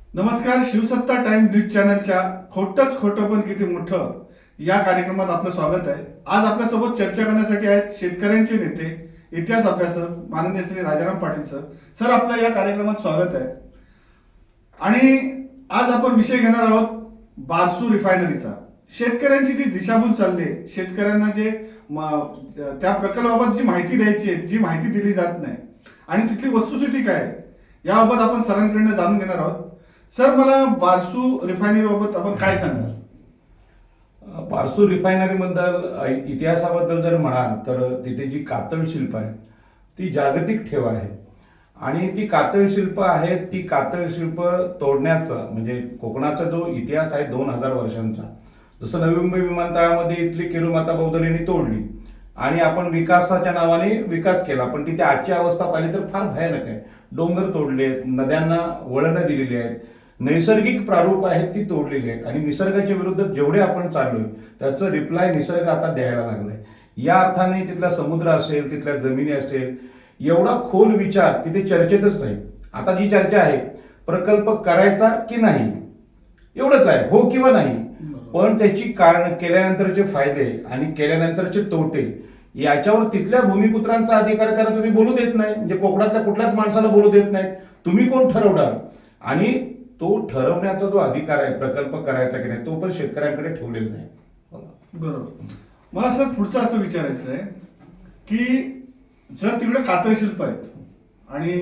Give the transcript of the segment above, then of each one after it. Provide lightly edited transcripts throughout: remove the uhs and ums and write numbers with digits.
नमस्कार. शिवसत्ता time news चॅनलच्या खोटंच खोटं पण किती मोठं या कार्यक्रमात आपलं स्वागत आहे. आज आपल्यासोबत चर्चा करण्यासाठी आहेत शेतकऱ्यांचे नेते, इतिहास अभ्यासक माननीय श्री राजाराम पाटील सर. सर, आपलं या कार्यक्रमात स्वागत आहे. आणि आज आपण विषय घेणार आहोत बारसू रिफायनरीचा. शेतकऱ्यांची जी दिशाभूल चालली आहे, शेतकऱ्यांना जे त्या प्रकल्पाबाबत जी माहिती द्यायची आहे, जी माहिती दिली जात नाही आणि तिथली वस्तुस्थिती काय आहे, याबाबत आपण सरांकडनं जाणून घेणार आहोत. सर, मला बारसू रिफायनरी बाबत आपण काय सांगाल? बारसू रिफायनरीबद्दल इतिहासाबद्दल जर म्हणाल तर तिथे जी कातळ शिल्प आहे ती जागतिक ठेवा आहे. आणि ती कातळ शिल्प आहेत, ती कातळ शिल्प तोडण्याचा म्हणजे कोकणाचा जो इतिहास आहे 2000 वर्षांचा. जसं नवी मुंबई विमानतळामध्ये इथली केरुमाता बौद्धलेणी तोडली आणि आपण विकासाच्या नावाने विकास केला, पण तिथे आजची अवस्था पाहिली तर फार भयानक आहे. डोंगर तोडलेत, नद्यांना वळणं दिलेली आहेत, नैसर्गिक प्रारूप आहेत ती तोडलेली आहेत आणि निसर्गाच्या विरुद्ध जेवढे आपण चाललोय त्याचं रिप्लाय निसर्ग आता द्यायला लागलाय. या अर्थाने तिथला समुद्र असेल, तिथल्या जमिनी असेल, एवढा खोल विचार तिथे चर्चेतच नाही. आता जी चर्चा आहे प्रकल्प करायचा की नाही एवढंच आहे, हो किंवा नाही. पण त्याची कारण, केल्यानंतरचे फायदे आणि केल्यानंतरचे तोटे याच्यावर तिथल्या भूमिपुत्रांचा अधिकार आहे, त्याला तुम्ही बोलू देत नाही. म्हणजे कोकणातल्या कुठल्याच माणसाला बोलू देत नाहीत. तुम्ही कोण ठरवणार? आणि तो ठरवण्याचा जो अधिकार आहे प्रकल्प करायचा की नाही तो पण शेतकऱ्यांकडे ठेवलेला नाही. बरोबर. मला सर पुढचं असं विचारायचं आहे की जर तिकडे कातळ शिल्प आहेत आणि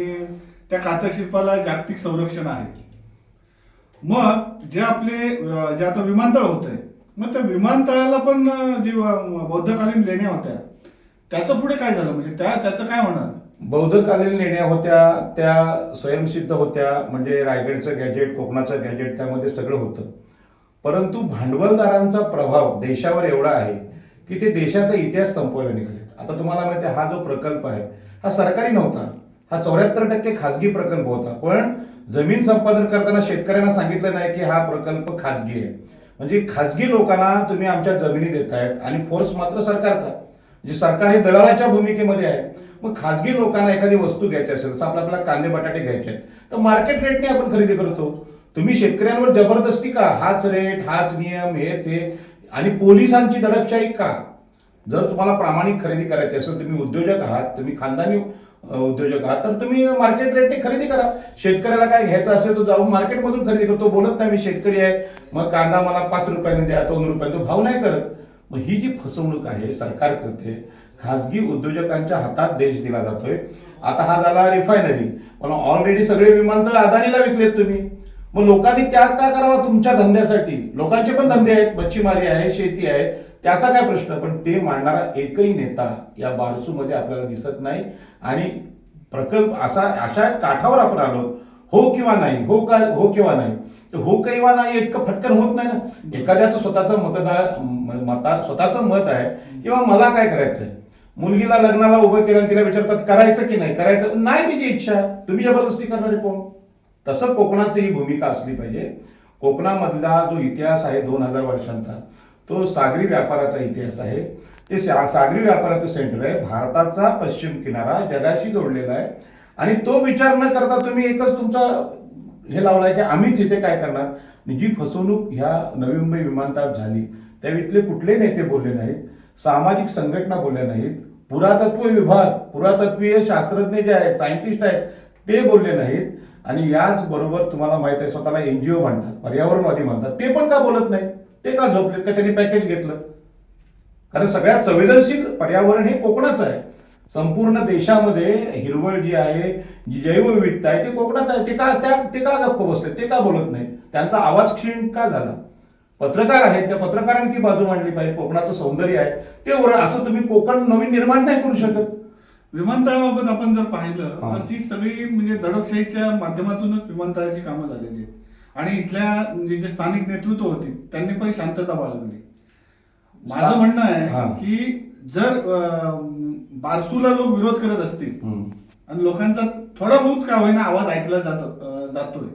त्या कातळ शिल्पाला जागतिक संरक्षण आहे, मग जे आपले जे आता विमानतळ होत आहे, मग त्या विमानतळाला पण जे बौद्धकालीन लेण्या होत्या त्याचं पुढे काय झालं? म्हणजे त्याचं काय होणार? बौद्धकालीन लेण्या होत्या त्या स्वयंसिद्ध होत्या. म्हणजे रायगडचं गॅजेट, कोकणाचं गॅजेट त्यामध्ये सगळं होतं. परंतु भांडवलदारांचा प्रभाव देशावर एवढा आहे की ते देशाचा इतिहास संपवायला निघाले. आता तुम्हाला माहिती आहे, हा जो प्रकल्प आहे हा सरकारी नव्हता, हा 74% खाजगी प्रकल्प होता. पण जमीन संपादन करताना शेतकऱ्यांना सांगितलं नाही की हा प्रकल्प खाजगी आहे. म्हणजे खाजगी लोकांना तुम्ही आमच्या जमिनी देतायत आणि फोर्स मात्र सरकारचा. म्हणजे सरकार हे दलालाच्या भूमिकेमध्ये आहे. मग खाजगी लोकांना एखादी वस्तू घ्यायची असेल तर आपल्याला कांदे बटाटे घ्यायचे आहेत तर मार्केट रेटने आपण खरेदी करतो. तुम्ही शेतकऱ्यांवर जबरदस्ती का? हाच रेट, हाच नियम, हेच हे आणि पोलिसांची दडपशाही का? जर तुम्हाला प्रामाणिक खरेदी करायची असेल, तुम्ही उद्योजक आहात, तुम्ही खानदानी उद्योजक आहात, तर तुम्ही मार्केट रेटने खरेदी करा. शेतकऱ्याला काय घ्यायचं असेल तो जाऊन मार्केटमधून खरेदी करतो. बोलत नाही मी शेतकरी आहे मग कांदा मला 5 रुपयाने द्या, 2 रुपयाने, तो भाव नाही करत. मग ही जी फसवणूक आहे सरकार करते, खाजगी उद्योजकांच्या हातात देश दिला जातोय. आता हा झाला रिफायनरी, पण ऑलरेडी सगळे विमानतळ अदानीला विकलेत तुम्ही. मग लोकांनी त्याग का करावा तुमच्या धंद्यासाठी? लोकांचे पण धंदे आहेत, मच्छीमारी आहे, शेती आहे, त्याचा काय प्रश्न? पण ते मांडणारा एकही नेता या बारसूमध्ये आपल्याला दिसत नाही. आणि प्रकल्प अशा काठावर आपण आलो, हो किंवा नाही, हो किंवा नाही. हो किंवा नाही इतकं फटकन होत नाही ना. एखाद्याचं स्वतःचं मत आहे किंवा मला काय करायचंय, मुलगीला लग्नाला उभं केलं, तिला विचारतात करायचं की नाही करायचं, नाही तिची इच्छा, तुम्ही जबरदस्ती करणारे कोण? तसं कोकणाची ही भूमिका असली पाहिजे. कोकणामधला जो इतिहास आहे 2000 वर्षांचा तो सागरी व्यापाराचा इतिहास आहे. ते सागरी व्यापाराचं सेंटर आहे. भारताचा पश्चिम किनारा जगाशी जोडलेला आहे आणि तो विचार न करता तुम्ही एकच तुमचा हे लावलाय की आम्हीच इथे काय करणार. जी फसवणूक ह्या नवी मुंबई विमानतळात झाली त्यावेळी इथले कुठले नेते बोलले नाहीत, सामाजिक संघटना बोलल्या नाहीत, पुरातत्व विभाग, पुरातत्वीय शास्त्रज्ञ जे आहेत, सायंटिस्ट आहेत, ते बोलले नाहीत. आणि याच बरोबर तुम्हाला माहित आहे स्वतःला एनजीओ म्हणतात, पर्यावरणवादी म्हणतात, ते पण का बोलत नाहीत? ते का झोपलेत? का त्यांनी पॅकेज घेतलं? कारण सगळ्यात संवेदनशील पर्यावरण हे कोकणाचं आहे. संपूर्ण देशामध्ये हिरवळ जी आहे, जी जैवविविधता आहे ती कोकणात आहे. ते का गप्प बसले? ते का बोलत नाही? त्यांचा आवाज क्षीण का झाला? पत्रकार आहेत, त्या पत्रकारांनी ती बाजू मांडली पाहिजे. कोकणाचं सौंदर्य आहे ते असं तुम्ही कोकण नवीन निर्माण नाही करू शकत. विमानतळाबाबत आपण जर पाहिलं तर ती सगळी म्हणजे दडपशाहीच्या माध्यमातूनच विमानतळाची कामं झालेली आहेत आणि इथल्या म्हणजे जे स्थानिक नेतृत्व होते त्यांनी पण शांतता बाळगली. माझं म्हणणं आहे की जर बारसूला लोक विरोध करत असतील आणि लोकांचा थोडा बहुत का होईना आवाज ऐकला जातोय,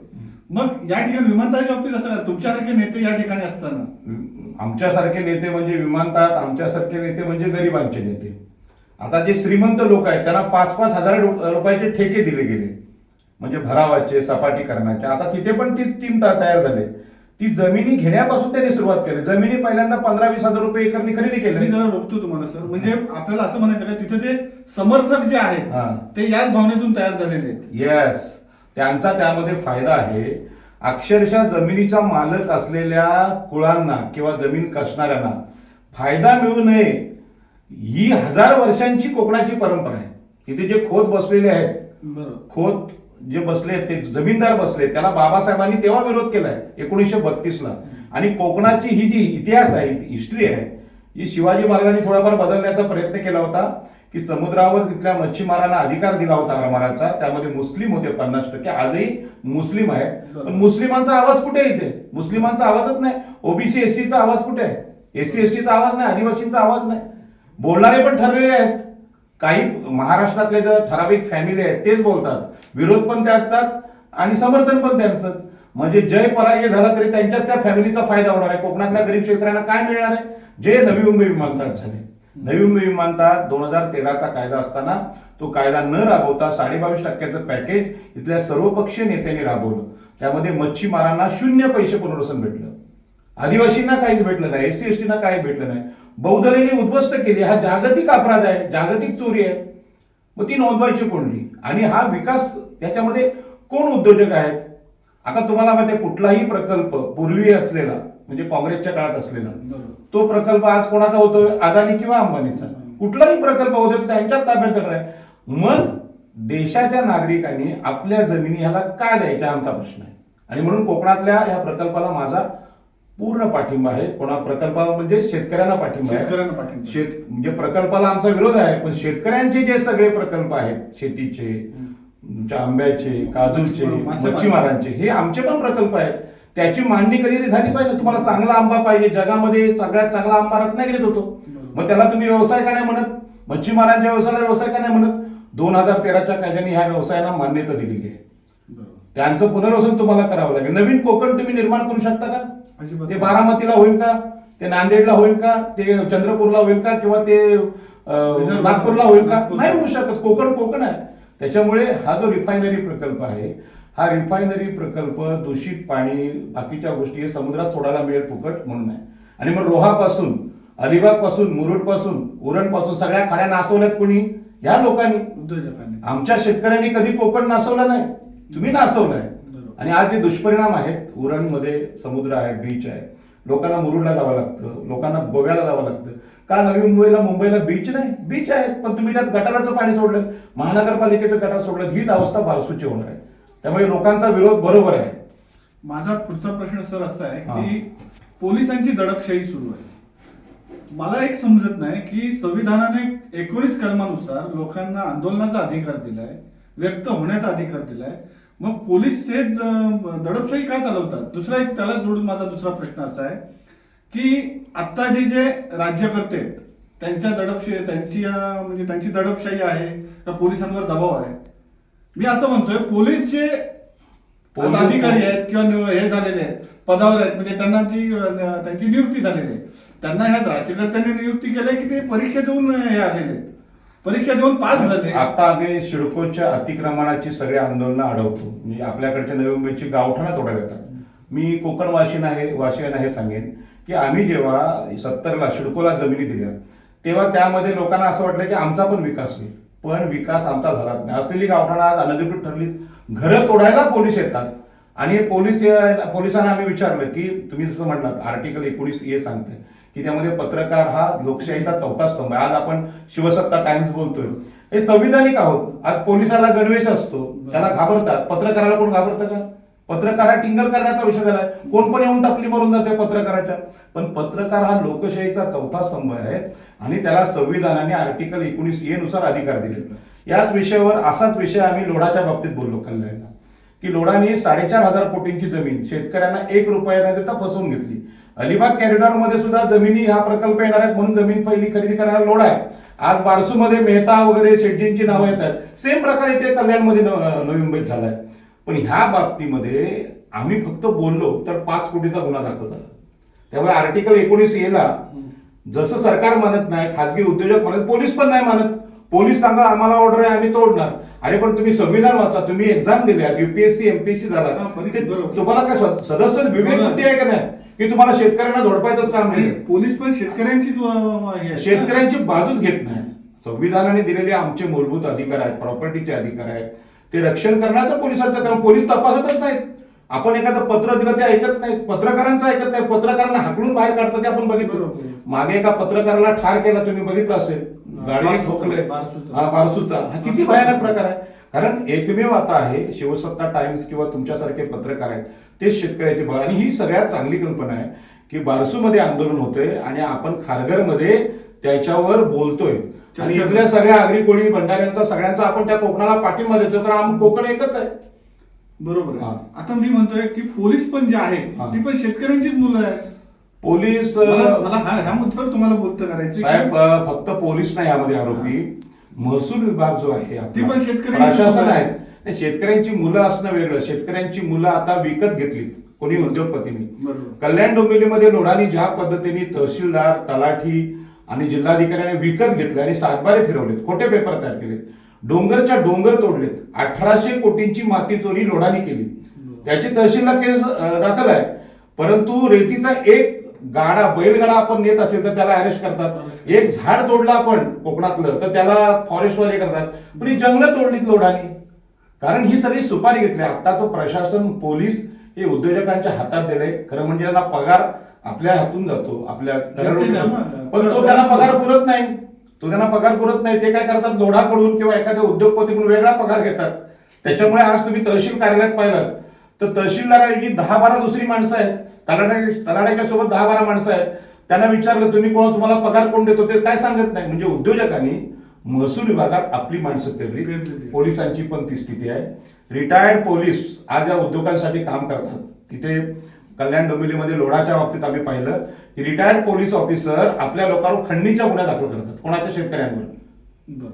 मग या ठिकाणी विमानतळाच्या बाबतीत असं तुमच्यासारखे नेते या ठिकाणी असताना, आमच्यासारखे नेते म्हणजे विमानतळात, आमच्यासारखे नेते म्हणजे गरिबांचे नेते. आता जे श्रीमंत लोक आहेत त्यांना 5-5 हजार रुपयाचे ठेके दिले गेले. म्हणजे भरावाचे, सपाटीकरणाचे. आता तिथे पण ती टीम तयार झाली. ती जमिनी घेण्यापासून त्यांनी सुरुवात केली. जमिनी पहिल्यांदा 15-20 हजार रुपये एकरनी खरेदी मी केली. जरा रोखतो तुम्हाला सर, म्हणजे आपल्याला असं म्हणायचं का तिथे ते समर्थक जे आहेत हा. ते याच भावनेतून तयार झालेले आहेत. येस, त्यांचा त्यामध्ये फायदा आहे. अक्षरशः जमिनीचा मालक असलेल्या कुळांना किंवा जमीन कसणाऱ्यांना फायदा मिळू नये ही 1000 वर्षांची कोकणाची परंपरा आहे. तिथे जे खोत बसलेले आहेत, बरोबर. खोत जे बसले ते जमीनदार बसले, त्याला बाबासाहेबांनी तेव्हा विरोध केलाय 1932 ला. आणि कोकणाची ही जी इतिहास आहे, हिस्ट्री आहे, ही शिवाजी महाराजांनी थोडाफार बदलण्याचा प्रयत्न केला होता की समुद्रावर तिथल्या मच्छीमारांना अधिकार दिला होता आरमाराचा. त्यामध्ये मुस्लिम होते 50%, आजही मुस्लिम आहेत. पण मुस्लिमांचा आवाज कुठे आहे? इथे मुस्लिमांचा आवाजच नाही. ओबीसी एससीचा आवाज कुठे आहे? एससी एसटीचा आवाज नाही, आदिवासींचा आवाज नाही. बोलणारे पण ठरलेले आहेत. काही महाराष्ट्रातले जे ठराविक फॅमिली आहेत तेच बोलतात. विरोध पण त्यांचाच आणि समर्थन पण त्यांचंच. म्हणजे जय पराजय झाला तरी त्यांच्याच त्या फॅमिलीचा फायदा होणार आहे. कोकणातल्या गरीब शेतकऱ्यांना काय मिळणार आहे? जे नवी मुंबई विमानतळ झाले, नवी मुंबई विमानतळ 2013चा कायदा असताना तो कायदा न राबवता 22.5% पॅकेज इथल्या सर्वपक्षीय नेत्यांनी राबवलं. त्यामध्ये मच्छीमारांना 0 पैसे पुनर्वसन भेटलं, आदिवासींना काहीच भेटलं नाही, एससी एसटीना काही भेटलं नाही. बौद्धलेनी उद्ध्वस्त केली. हा जागतिक अपराध आहे, जागतिक चोरी आहे. मग ती नोंदवायची कोणली? आणि हा विकास त्याच्यामध्ये कोण उद्योजक आहेत? आता तुम्हाला माहिती आहे, कुठलाही प्रकल्प पूर्वी असलेला म्हणजे काँग्रेसच्या काळात असलेला तो प्रकल्प आज कोणाचा होतोय? अदानी किंवा अंबानीचा. कुठलाही प्रकल्प होतो त्यांच्याच ताब्यात आहे. मग देशाच्या नागरिकांनी आपल्या जमिनी ह्याला काय द्यायच्या आमचा प्रश्न आहे. आणि म्हणून कोकणातल्या ह्या प्रकल्पाला माझा पूर्ण पाठिंबा आहे. कोणा प्रकल्पाला म्हणजे शेतकऱ्यांना पाठिंबा आहे. शेतकऱ्यांना पाठिंबा. म्हणजे प्रकल्पाला आमचा विरोध आहे, पण शेतकऱ्यांचे जे सगळे प्रकल्प आहेत, शेतीचे, आंब्याचे, काजूचे, मच्छीमारांचे, हे आमचे पण प्रकल्प आहेत. त्याची मांडणी कधी झाली पाहिजे. तुम्हाला चांगला आंबा पाहिजे, जगामध्ये सगळ्यात चांगला आंबा रत्नागिरीत होतो. मग त्याला तुम्ही व्यवसाय का नाही म्हणत? मच्छीमारांच्या व्यवसायाला व्यवसाय का नाही म्हणत? 2013च्या कायद्याने ह्या व्यवसायांना मान्यता दिलेली आहे. त्यांचं पुनर्वसन तुम्हाला करावं लागेल. नवीन कोकण तुम्ही निर्माण करू शकता का? ते बारामतीला होईल का? ते नांदेडला होईल का? ते चंद्रपूरला होईल का? किंवा ते नागपूरला होईल का? नाही होऊ शकत. कोकण कोकण आहे. त्याच्यामुळे हा जो रिफायनरी प्रकल्प आहे, हा रिफायनरी प्रकल्प दूषित पाणी, बाकीच्या गोष्टी हे समुद्रात सोडायला मिळेल फुकट म्हणून आहे. आणि मग रोहापासून, अलिबाग पासून, मुरुड पासून, उरण पासून सगळ्या खाड्या नासवल्यात कोणी? ह्या लोकांनी, उद्योजकांनी. आमच्या शेतकऱ्यांनी कधी कोकण नासवलं नाही, तुम्ही नासवलंय. आणि आज जे दुष्परिणाम आहेत, उरणमध्ये समुद्र आहे, बीच आहे, लोकांना मुरुडला जावं लागतं, लोकांना गोव्याला जावं लागतं. का? नवी मुंबईला बीच नाही? बीच आहेत, पण तुम्ही त्यात गटाराचं पाणी सोडलं, महानगरपालिकेचं गटार सोडलं, हीच अवस्था बारसूची होणार आहे. त्यामुळे लोकांचा विरोध बरोबर आहे. माझा पुढचा प्रश्न सर असा आहे की पोलिसांची दडपशाही सुरू आहे. मला एक समजत नाही की संविधानाने 19 कलमानुसार लोकांना आंदोलनाचा अधिकार दिलाय, व्यक्त होण्याचा अधिकार दिलाय. मग पोलीस हे दडपशाही का चालवतात? दुसरा एक त्याला जोडून माझा दुसरा प्रश्न असा आहे की आता जे राज्यकर्ते आहेत त्यांच्या दडपशाही, म्हणजे त्यांची दडपशाही आहे का पोलिसांवर दबाव आहे? मी असं म्हणतोय, पोलीस जे अधिकारी आहेत किंवा हे झालेले आहेत, पदावर आहेत, म्हणजे त्यांची नियुक्ती झालेली आहे, त्यांना ह्या राज्यकर्त्यांनी नियुक्ती केली की ते परीक्षा देऊन हे आलेले आहेत, परीक्षा देऊन पास झाले. आता आम्ही सिडकोच्या अतिक्रमणाची सगळे आंदोलनं अडवतो. म्हणजे आपल्याकडच्या नवी मुंबईची गावठाणं तोडा देतात. मी कोकण वासियांना हे सांगेन की आम्ही जेव्हा 70ला सिडकोला जमिनी दिल्या तेव्हा त्यामध्ये लोकांना असं वाटलं की आमचा पण विकास होईल, पण विकास आमचा झालाच नाही. असलेली गावठाणं आज अनधिकृत ठरली. घरं तोडायला पोलीस येतात. आणि पोलिसांना आम्ही विचारलं की तुम्ही जसं म्हटलात आर्टिकल 19A सांगते की त्यामध्ये पत्रकार हा लोकशाहीचा चौथा स्तंभ आहे. आज आपण शिवसत्ता टाइम्स बोलतोय, हे संविधानिक आहोत. आज पोलिसाला गणवेश असतो, त्याला घाबरतात. पत्रकाराला कोण घाबरतं का? पत्रकार हा टिंगल करण्याचा विषय झालाय. कोण पण येऊन टपली मारून जाते पत्रकाराच्या. पण पत्रकार हा लोकशाहीचा चौथा स्तंभ आहे आणि त्याला संविधानाने आर्टिकल 19A नुसार अधिकार दिले. याच विषयावर असाच विषय आम्ही लोढाच्या बाबतीत बोललो कल्याणला, की लोढाने 4,500 कोटींची जमीन शेतकऱ्यांना 1 रुपया न देता फसवून घेतली. अलिबाग कॉरिडॉर मध्ये सुद्धा जमिनी हा प्रकल्प येणार आहेत म्हणून जमीन पहिली खरेदी करायला लोढा आहे. आज बारसूमध्ये मेहता वगैरे शेट्टींची नावं येतात. सेम प्रकार इथे कल्याणमध्ये नवी मुंबईत झालाय. पण ह्या बाबतीमध्ये आम्ही फक्त बोललो तर 5 कोटीचा गुन्हा दाखल झाला. त्यामुळे आर्टिकल 19A ला जसं सरकार मानत नाही, खासगी उद्योजक मानत, पोलीस पण नाही मानत. पोलीस सांगा आम्हाला ऑर्डर आहे आम्ही तोडणार. अरे पण तुम्ही संविधान वाचा, तुम्ही एक्झाम दिल्या, युपीएससी एमपीएससी झाला, हा, परीक्षा, ते बरोबर. तुम्हाला काय सदस्य विवेक बरोबर. बुद्धी आहे का नाही की तुम्हाला शेतकऱ्यांना धोडपायचंच काम आणि नाही. पोलीस पण शेतकऱ्यांची हे आहे. शेतकऱ्यांची बाजूच घेत नाही. संविधानाने दिलेले आमचे मूलभूत अधिकार आहेत, प्रॉपर्टीचे अधिकार आहेत, ते रक्षण करण्याचं पोलिसांचं काम. पोलीस तपासतच नाहीत. आपण एखादं पत्र दिलं ते ऐकत नाहीत, पत्रकारांचं ऐकत नाही, पत्रकारांना हाकलून बाहेर काढतात ते आपण बघितलं. बरोबर. मागे एका पत्रकाराला ठार केला, तुम्ही बघितलं असेल, गाडीने बारसूचा, ठोकले. बारसूचा. हा, बारसूचा. हा किती भयानक प्रकार आहे. कारण एकमेव आता आहे शिवसत्ता टाइम्स किंवा तुमच्यासारखे पत्रकार आहेत तेच शेतकऱ्याची आणि ही सगळ्यात चांगली कल्पना आहे की बारसूमध्ये आंदोलन होतंय आणि आपण खारघरमध्ये त्याच्यावर बोलतोय आणि इथल्या सगळ्या आगरी कोळी भंडाऱ्यांचा सगळ्यांचा आपण त्या कोकणाला पाठिंबा देतोय, कारण कोकण एकच आहे. बरोबर आहे. हा. आता मी म्हणतोय की पोलीस पण जे आहेत हा. ती पण शेतकऱ्यांचीच मुलं आहेत. पोलीस मला ह्या मुद्द्यावर तुम्हाला बोलतं करायचं साहेब, फक्त पोलीस नाही यामध्ये आरोपी, महसूल विभाग जो आहे आपला, ती पण शेतकऱ्यांची प्रशासन मुलं आहेत. नाही, शेतकऱ्यांची मुलं असणं वेगळं. शेतकऱ्यांची मुलं आता विकत घेतलीत कोणी उद्योगपतींनी. बरोबर. कल्याण डोंबिवलीमध्ये लोढांनी ज्या पद्धतीने तहसीलदार, तलाठी आणि जिल्हाधिकाऱ्याने विकत घेतले आणि सातबारे फिरवलेत, खोटे पेपर तयार केलेत, डोंगरच्या डोंगर तोडलेत, 1800 कोटींची माती चोरी लोढांनी केली, त्याची तहसीलला केस दाखल आहे. परंतु रेतीचा एक गाडा, बैलगाडा आपण नेत असेल तर त्याला अरेस्ट करतात. एक झाड तोडलं आपण कोकणातलं तर त्याला फॉरेस्टवाले करतात. पण ही जंगलं तोडलीत लोढांनी, कारण ही सगळी सुपारी घेतली. आताचं प्रशासन, पोलीस हे उद्योजकांच्या हातात दिलंय. खरं म्हणजे त्यांना पगार आपल्या हातून जातो, आपल्या पण तो त्यांना पगार पुरत नाही. तो त्यांना पगार पुरत नाही. ते काय करतात, लोढाकडून किंवा एखाद्या उद्योगपतीकडून वेगळा पगार घेतात. त्याच्यामुळे आज तुम्ही तहसील कार्यालयात पाहिलं तर तहसीलदाराऐवजी 10-12 दुसरी माणसं आहेत, तलाठ्याच्या सोबत 10-12 माणसं आहेत. त्यांना विचारलं तुम्ही तुम्हाला पगार कोण देतो, ते काय सांगत नाही. म्हणजे उद्योजकांनी महसूल विभागात आपली माणसं पेरली. पोलिसांची पण ती स्थिती आहे. रिटायर्ड पोलीस आज या उद्योगांसाठी काम करतात. तिथे कल्याण डोंबिवलीमध्ये लोढाच्या बाबतीत आम्ही पाहिलं की रिटायर्ड पोलीस ऑफिसर आपल्या लोकांवर खंडणीच्या गुन्हे दाखल करतात, कोणाच्या शेतकऱ्यांवर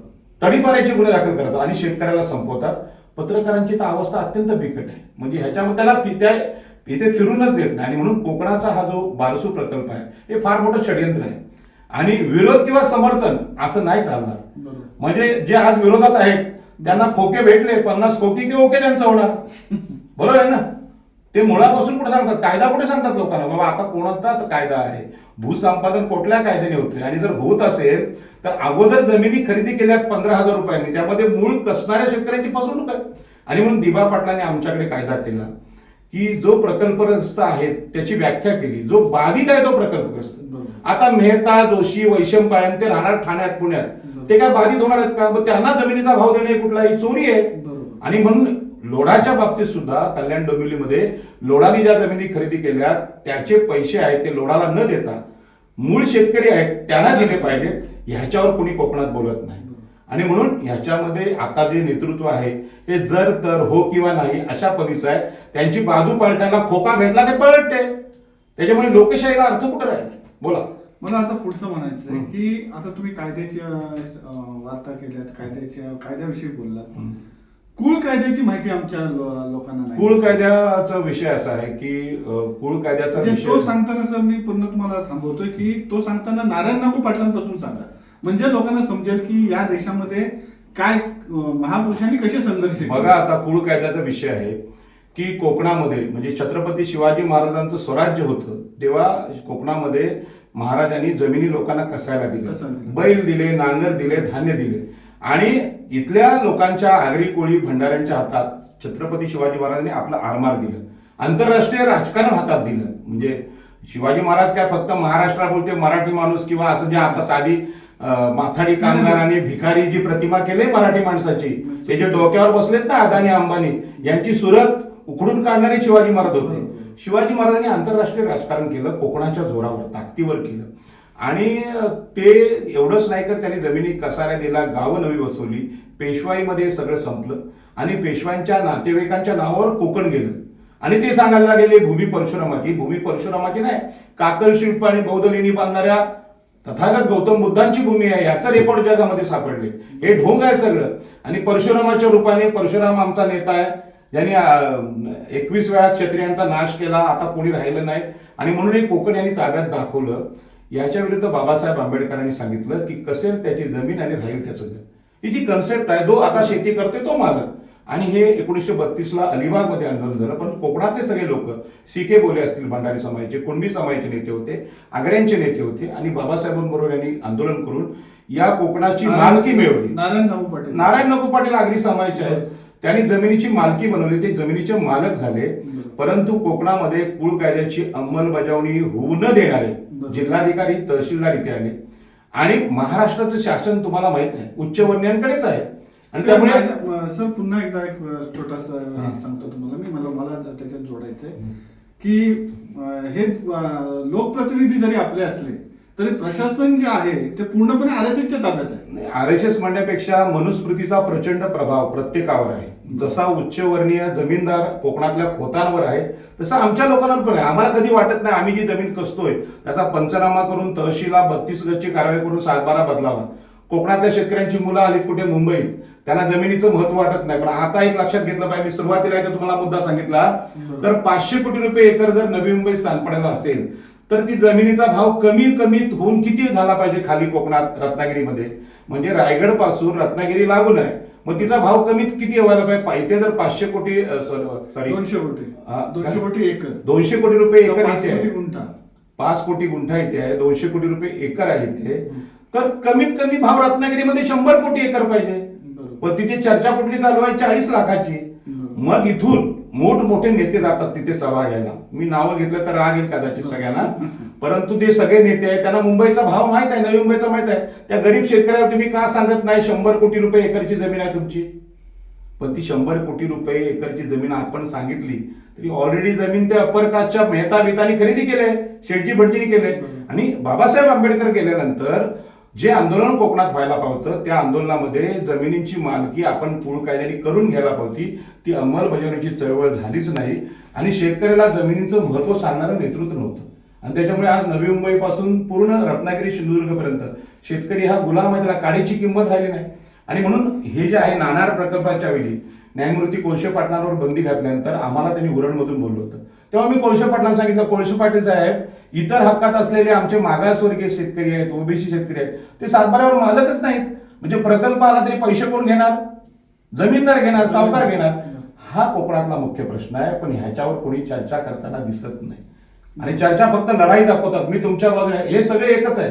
तडीपाऱ्याचे गुन्हे दाखल करतात आणि शेतकऱ्याला संपवतात. पत्रकारांची तर अवस्था अत्यंत बिकट आहे. म्हणजे ह्याच्यामध्ये त्याला इथे फिरूनच देत नाही. आणि म्हणून कोकणाचा हा जो बारसू प्रकल्प आहे हे फार मोठं षडयंत्र आहे आणि विरोध किंवा समर्थन असं नाही चालणार. म्हणजे जे आज विरोधात आहेत त्यांना खोके भेटले, 50 खोके की ओके त्यांचं होणार. बरोबर आहे ना. ते मुळापासून कुठे सांगतात, कायदा कुठे सांगतात लोकांना बाबा आता कोणता कायदा आहे, भूसंपादन कुठल्या कायद्याने होते. आणि जर होत असेल तर अगोदर जमिनी खरेदी केल्यात 15,000 रुपयांनी, त्यामध्ये मूळ कसणाऱ्या शेतकऱ्यांची फसवणूक आहे. आणि म्हणून दिबा पाटलांनी आमच्याकडे कायदा केला की जो प्रकल्पग्रस्त आहे त्याची व्याख्या केली, जो बाधित आहे तो प्रकल्पग्रस्त. आता मेहता, जोशी, वैशंपायन ते राहणार ठाण्यात, पुण्यात, ते काय बाधित होणार आहेत का? त्यांना जमिनीचा भाव देणे कुठलाही चोरी आहे. आणि म्हणून लोढाच्या बाबतीत सुद्धा कल्याण डोंबिवलीमध्ये लोढाने ज्या जमिनी खरेदी केल्या त्याचे पैसे आहेत ते लोढाला न देता मूळ शेतकरी आहेत त्यांना दिले पाहिजेत. ह्याच्यावर कोणी कोकणात बोलत नाही. आणि म्हणून ह्याच्यामध्ये आता जे नेतृत्व आहे हे जर तर हो किंवा नाही अशा पद्धतीचं आहे. त्यांची बाजू पलटायला खोका भेटला ते पलटते. त्याच्यामुळे लोकशाहीला अर्थ कुठं राहिला? बोला. मला आता पुढचं म्हणायचं आहे की आता तुम्ही कायद्याची वार्ता केल्यात, कायद्याविषयी बोललात. कुळ कायद्याची माहिती आमच्या लोकांना नाही. कुळ कायद्याचा विषय असा आहे की कुळ कायद्याचा तो विषय सांगताना सर मी पुन्हा तुम्हाला थांबवतोय की तो सांगताना नारायण नागू पाटलांपासून सांगा, म्हणजे लोकांना समजेल की या देशामध्ये काय महापुरुषांनी कसे संघर्ष केले. बघा, आता कुळ कायद्याचा विषय आहे की कोकणामध्ये म्हणजे छत्रपती शिवाजी महाराजांचं स्वराज्य होतं तेव्हा कोकणामध्ये महाराजांनी जमिनी लोकांना कसायला दिल्या, बैल दिले, नांगर दिले, धान्य दिले. आणि इथल्या लोकांच्या आगरी कोळी भंडाऱ्यांच्या हातात छत्रपती शिवाजी महाराजांनी आपलं आरमार दिलं, आंतरराष्ट्रीय राजकारण हातात दिलं. म्हणजे शिवाजी महाराज काय फक्त महाराष्ट्रात बोलते मराठी माणूस किंवा असं जे आता साधी माथाडी कामगार आणि भिकारी जी प्रतिमा केली मराठी माणसाची, ते जे डोक्यावर बसलेत ना अदानी अंबानी, यांची सुरत उखडून काढणारे शिवाजी महाराज होते. शिवाजी महाराजांनी आंतरराष्ट्रीय राजकारण केलं, कोकणाच्या जोरावर, ताकदीवर केलं. आणि ते एवढंच नाही तर त्यांनी जमिनी कसाऱ्या दिला, गावं नवी बसवली, पेशवाईमध्ये सगळं संपलं आणि पेशवांच्या नातेवाईकांच्या नावावर कोकण गेलं. आणि ते सांगायला गेले भूमी परशुरामाची नाही, कातल शिल्प आणि बौद्ध लेणी बांधणाऱ्या तथागत गौतम बुद्धांची भूमी आहे, याचं रेकॉर्ड जगामध्ये सापडले. हे ढोंग आहे सगळं. आणि परशुरामाच्या रूपाने, परशुराम आमचा नेता आहे ज्यांनी 21 वेळा क्षत्रियांचा नाश केला, आता कोणी राहिलं नाही. आणि म्हणून हे कोकण यांनी ताब्यात दाखवलं. याच्या विरुद्ध बाबासाहेब आंबेडकरांनी सांगितलं की कसेल त्याची जमीन आणि राहील त्याचं घर. ही जी कन्सेप्ट आहे, जो आता शेती करतोय तो मालक. आणि हे 1932ला अलिबागमध्ये आंदोलन झालं. पण कोकणातले सगळे लोक, सीके बोले असतील भंडारी समाजाचे, कुणबी समाजाचे नेते होते, आगऱ्यांचे नेते होते आणि बाबासाहेबांबरोबर यांनी आंदोलन करून या कोकणाची मालकी मिळवली. नारायण नागू पाटील आगरी समाजाचे आहेत, त्यांनी जमिनीची मालकी बनवली, ते जमिनीचे मालक झाले. परंतु कोकणामध्ये कुळ कायद्याची अंमलबजावणी होऊ न देणारे जिल्हाधिकारी, तहसीलदार इथे आले. आणि महाराष्ट्राचं शासन तुम्हाला माहित आहे उच्चवर्णीयांकडेच आहे. आणि त्यामुळे सर पुन्हा एकदा एक छोटासा सांगतो तुम्हाला मला त्याच्यात जोडायचंय की हे लोकप्रतिनिधी जरी आपले असले तरी प्रशासन जे आहे ते पूर्णपणे आरएसएसच्या ताब्यात आहे. आरएसएस म्हणण्यापेक्षा मनुस्मृतीचा प्रचंड प्रभाव प्रत्येकावर आहे. जसा उच्चवर्णीय जमीनदार कोकणातल्या खोतांवर आहे तसा आमच्या लोकांवर पण आहे. आम्हाला कधी वाटत नाही आम्ही जी जमीन कसतोय त्याचा पंचनामा करून तहसीलला 32 गजची कारवाई करून 7-12 बदलावा. कोकणातल्या शेतकऱ्यांची मुलं आलीत कुठे मुंबईत, त्यांना जमिनीचं महत्व वाटत नाही. पण आता एक लक्षात घेतलं पाहिजे, मी सुरुवातीला इथं तुम्हाला मुद्दा सांगितला, तर 500 कोटी रुपये एकर जर नवी मुंबईत सांडपाण्याला असेल तर ती जमिनीचा भाव कमीत होऊन किती झाला पाहिजे खाली कोकणात रत्नागिरीमध्ये, म्हणजे रायगड पासून रत्नागिरी लागून आहे, मग तिचा भाव कमीत किती व्हायला पाहिजे. इथे जर 500 कोटी सॉरी 200 कोटी एकर 200 कोटी रुपये एकर इथे आहे, 5 कोटी गुंठा इथे आहे, 200 कोटी रुपये एकर आहे इथे, तर कमीत कमी भाव रत्नागिरीमध्ये 100 कोटी एकर पाहिजे. पण तिथे चर्चा कुठली चालू आहे 40 लाखाची. मग इथून मोठमोठे नेते जातात तिथे सभा घ्यायला. मी नावं घेतलं तर राग येईल कदाचित सगळ्यांना, परंतु ते सगळे नेते आहेत, त्यांना मुंबईचा भाव माहित आहे, नवी मुंबईचा माहित आहे. त्या गरीब शेतकऱ्याला तुम्ही का सांगत नाही 100 कोटी रुपये एकरची जमीन आहे तुमची. पण ती 100 कोटी रुपये एकरची जमीन आपण सांगितली तरी ऑलरेडी जमीन ते अप्पर कास्टच्या मेहता बितानी खरेदी केले, शेठजी भटजींनी केले. आणि बाबासाहेब आंबेडकर गेल्यानंतर जे आंदोलन कोकणात व्हायला पावतं त्या आंदोलनामध्ये जमिनींची मालकी आपण कुळ कायद्याने करून घ्यायला पावती, ती अंमलबजावणीची चळवळ झालीच नाही. आणि शेतकऱ्याला जमिनीचं महत्व सांगणारं नेतृत्व नव्हतं. आणि त्याच्यामुळे आज नवी मुंबई पासून पूर्ण रत्नागिरी सिंधुदुर्ग पर्यंत शेतकरी हा गुलाम आहे, त्याला काडीची किंमत राहिली नाही. आणि म्हणून हे जे आहे नाणार प्रकल्पाच्या वेळी न्यायमूर्ती कोळशे पाटलांवर बंदी घातल्यानंतर आम्हाला त्यांनी उरणमधून बोललं होतं. तेव्हा मी कोळशे पाटलांना सांगितलं, कोळशे पाटील साहेब, इतर हक्कात असलेले आमचे मागासवर्गीय शेतकरी आहेत, ओबीसी शेतकरी आहेत, ते 7-12वर मालकच नाहीत. म्हणजे प्रकल्प आला तरी पैसे कोण घेणार? जमीनदार घेणार, सावकार घेणार. हा कोकणातला मुख्य प्रश्न आहे. पण ह्याच्यावर कोणी चर्चा करताना दिसत नाही. आणि चर्चा फक्त लढाई दाखवतात, मी तुमच्या बाजूने, हे सगळे एकच आहे.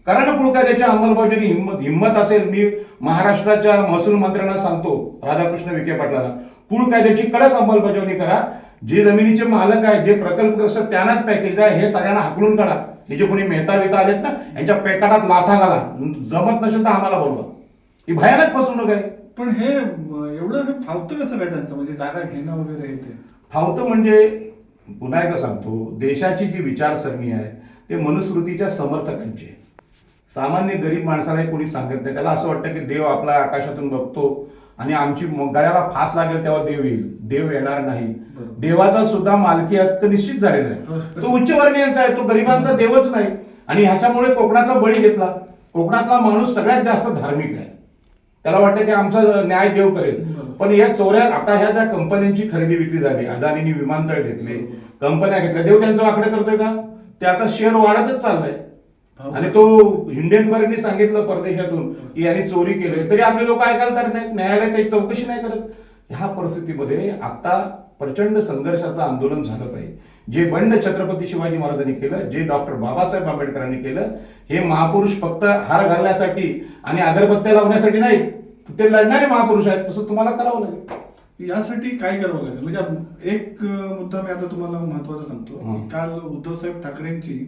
कारण कुळ कायद्याच्या अंमलबजावणी हिंमत असेल, मी महाराष्ट्राच्या महसूल मंत्र्यांना सांगतो, राधाकृष्ण विखे पाटलांना, कुळ कायद्याची कडक अंमलबजावणी करा. जे जमिनीचे मालक आहेत, जे प्रकल्पग्रस्त त्यांनाच पॅकेज द्या. हे सगळ्यांना हाकलून काढा. हे जे कोणी मेहता बिता आलेत ना यांच्या पेटाटात लाथा घाला. जमत नसेल तर आम्हाला बोलवा. ही भयानक फसवणूक आहे. पण हे एवढं फावतं कसं काय त्यांचं, म्हणजे जागा घेणं वगैरे हे ते फावतं म्हणजे पुन्हा एकदा सांगतो, देशाची जी विचारसरणी आहे ते मनुस्मृतीच्या समर्थकांची. सामान्य गरीब माणसाला कोणी सांगत नाही. त्याला असं वाटतं की देव आपला आकाशातून बघतो आणि आमची गळ्याला फास लागेल तेव्हा देव येईल. देव येणार नाही. देवाचा सुद्धा मालकी हक्क निश्चित झालेला आहे. तो उच्चवर्णीयांचा आहे, तो गरिबांचा देवच नाही. आणि ह्याच्यामुळे कोकणाचा बळी घेतला. कोकणातला माणूस सगळ्यात जास्त धार्मिक आहे. त्याला वाटतं की आमचा न्याय देव करेल. पण या चोऱ्या, आता ह्या ज्या कंपन्यांची खरेदी विक्री झाली, अदानींनी विमानतळ घेतले, कंपन्या घेतल्या, देव त्यांचं वाकडं करतोय का? त्याचा शेअर वाढतच चाललाय. आणि तो हिंडेनबर्गनी सांगितलं परदेशातून की यांनी चोरी केली, तरी आपले लोक ऐकायला तर नाही, न्यायालय काही चौकशी नाही करत. ह्या परिस्थितीमध्ये आता प्रचंड संघर्षाचं आंदोलन झालं पाहिजे. जे बंड छत्रपती शिवाजी महाराजांनी केलं, जे डॉक्टर बाबासाहेब आंबेडकरांनी केलं, हे महापुरुष फक्त हार घालण्यासाठी आणि अगरबत्त्या लावण्यासाठी नाहीत, ते लढणारे महापुरुष आहेत. तसं तुम्हाला करावं लागेल. यासाठी काय करावं लागेल? म्हणजे एक मुद्दा मी आता तुम्हाला महत्वाचा सांगतो. काल उद्धवसाहेब ठाकरेंची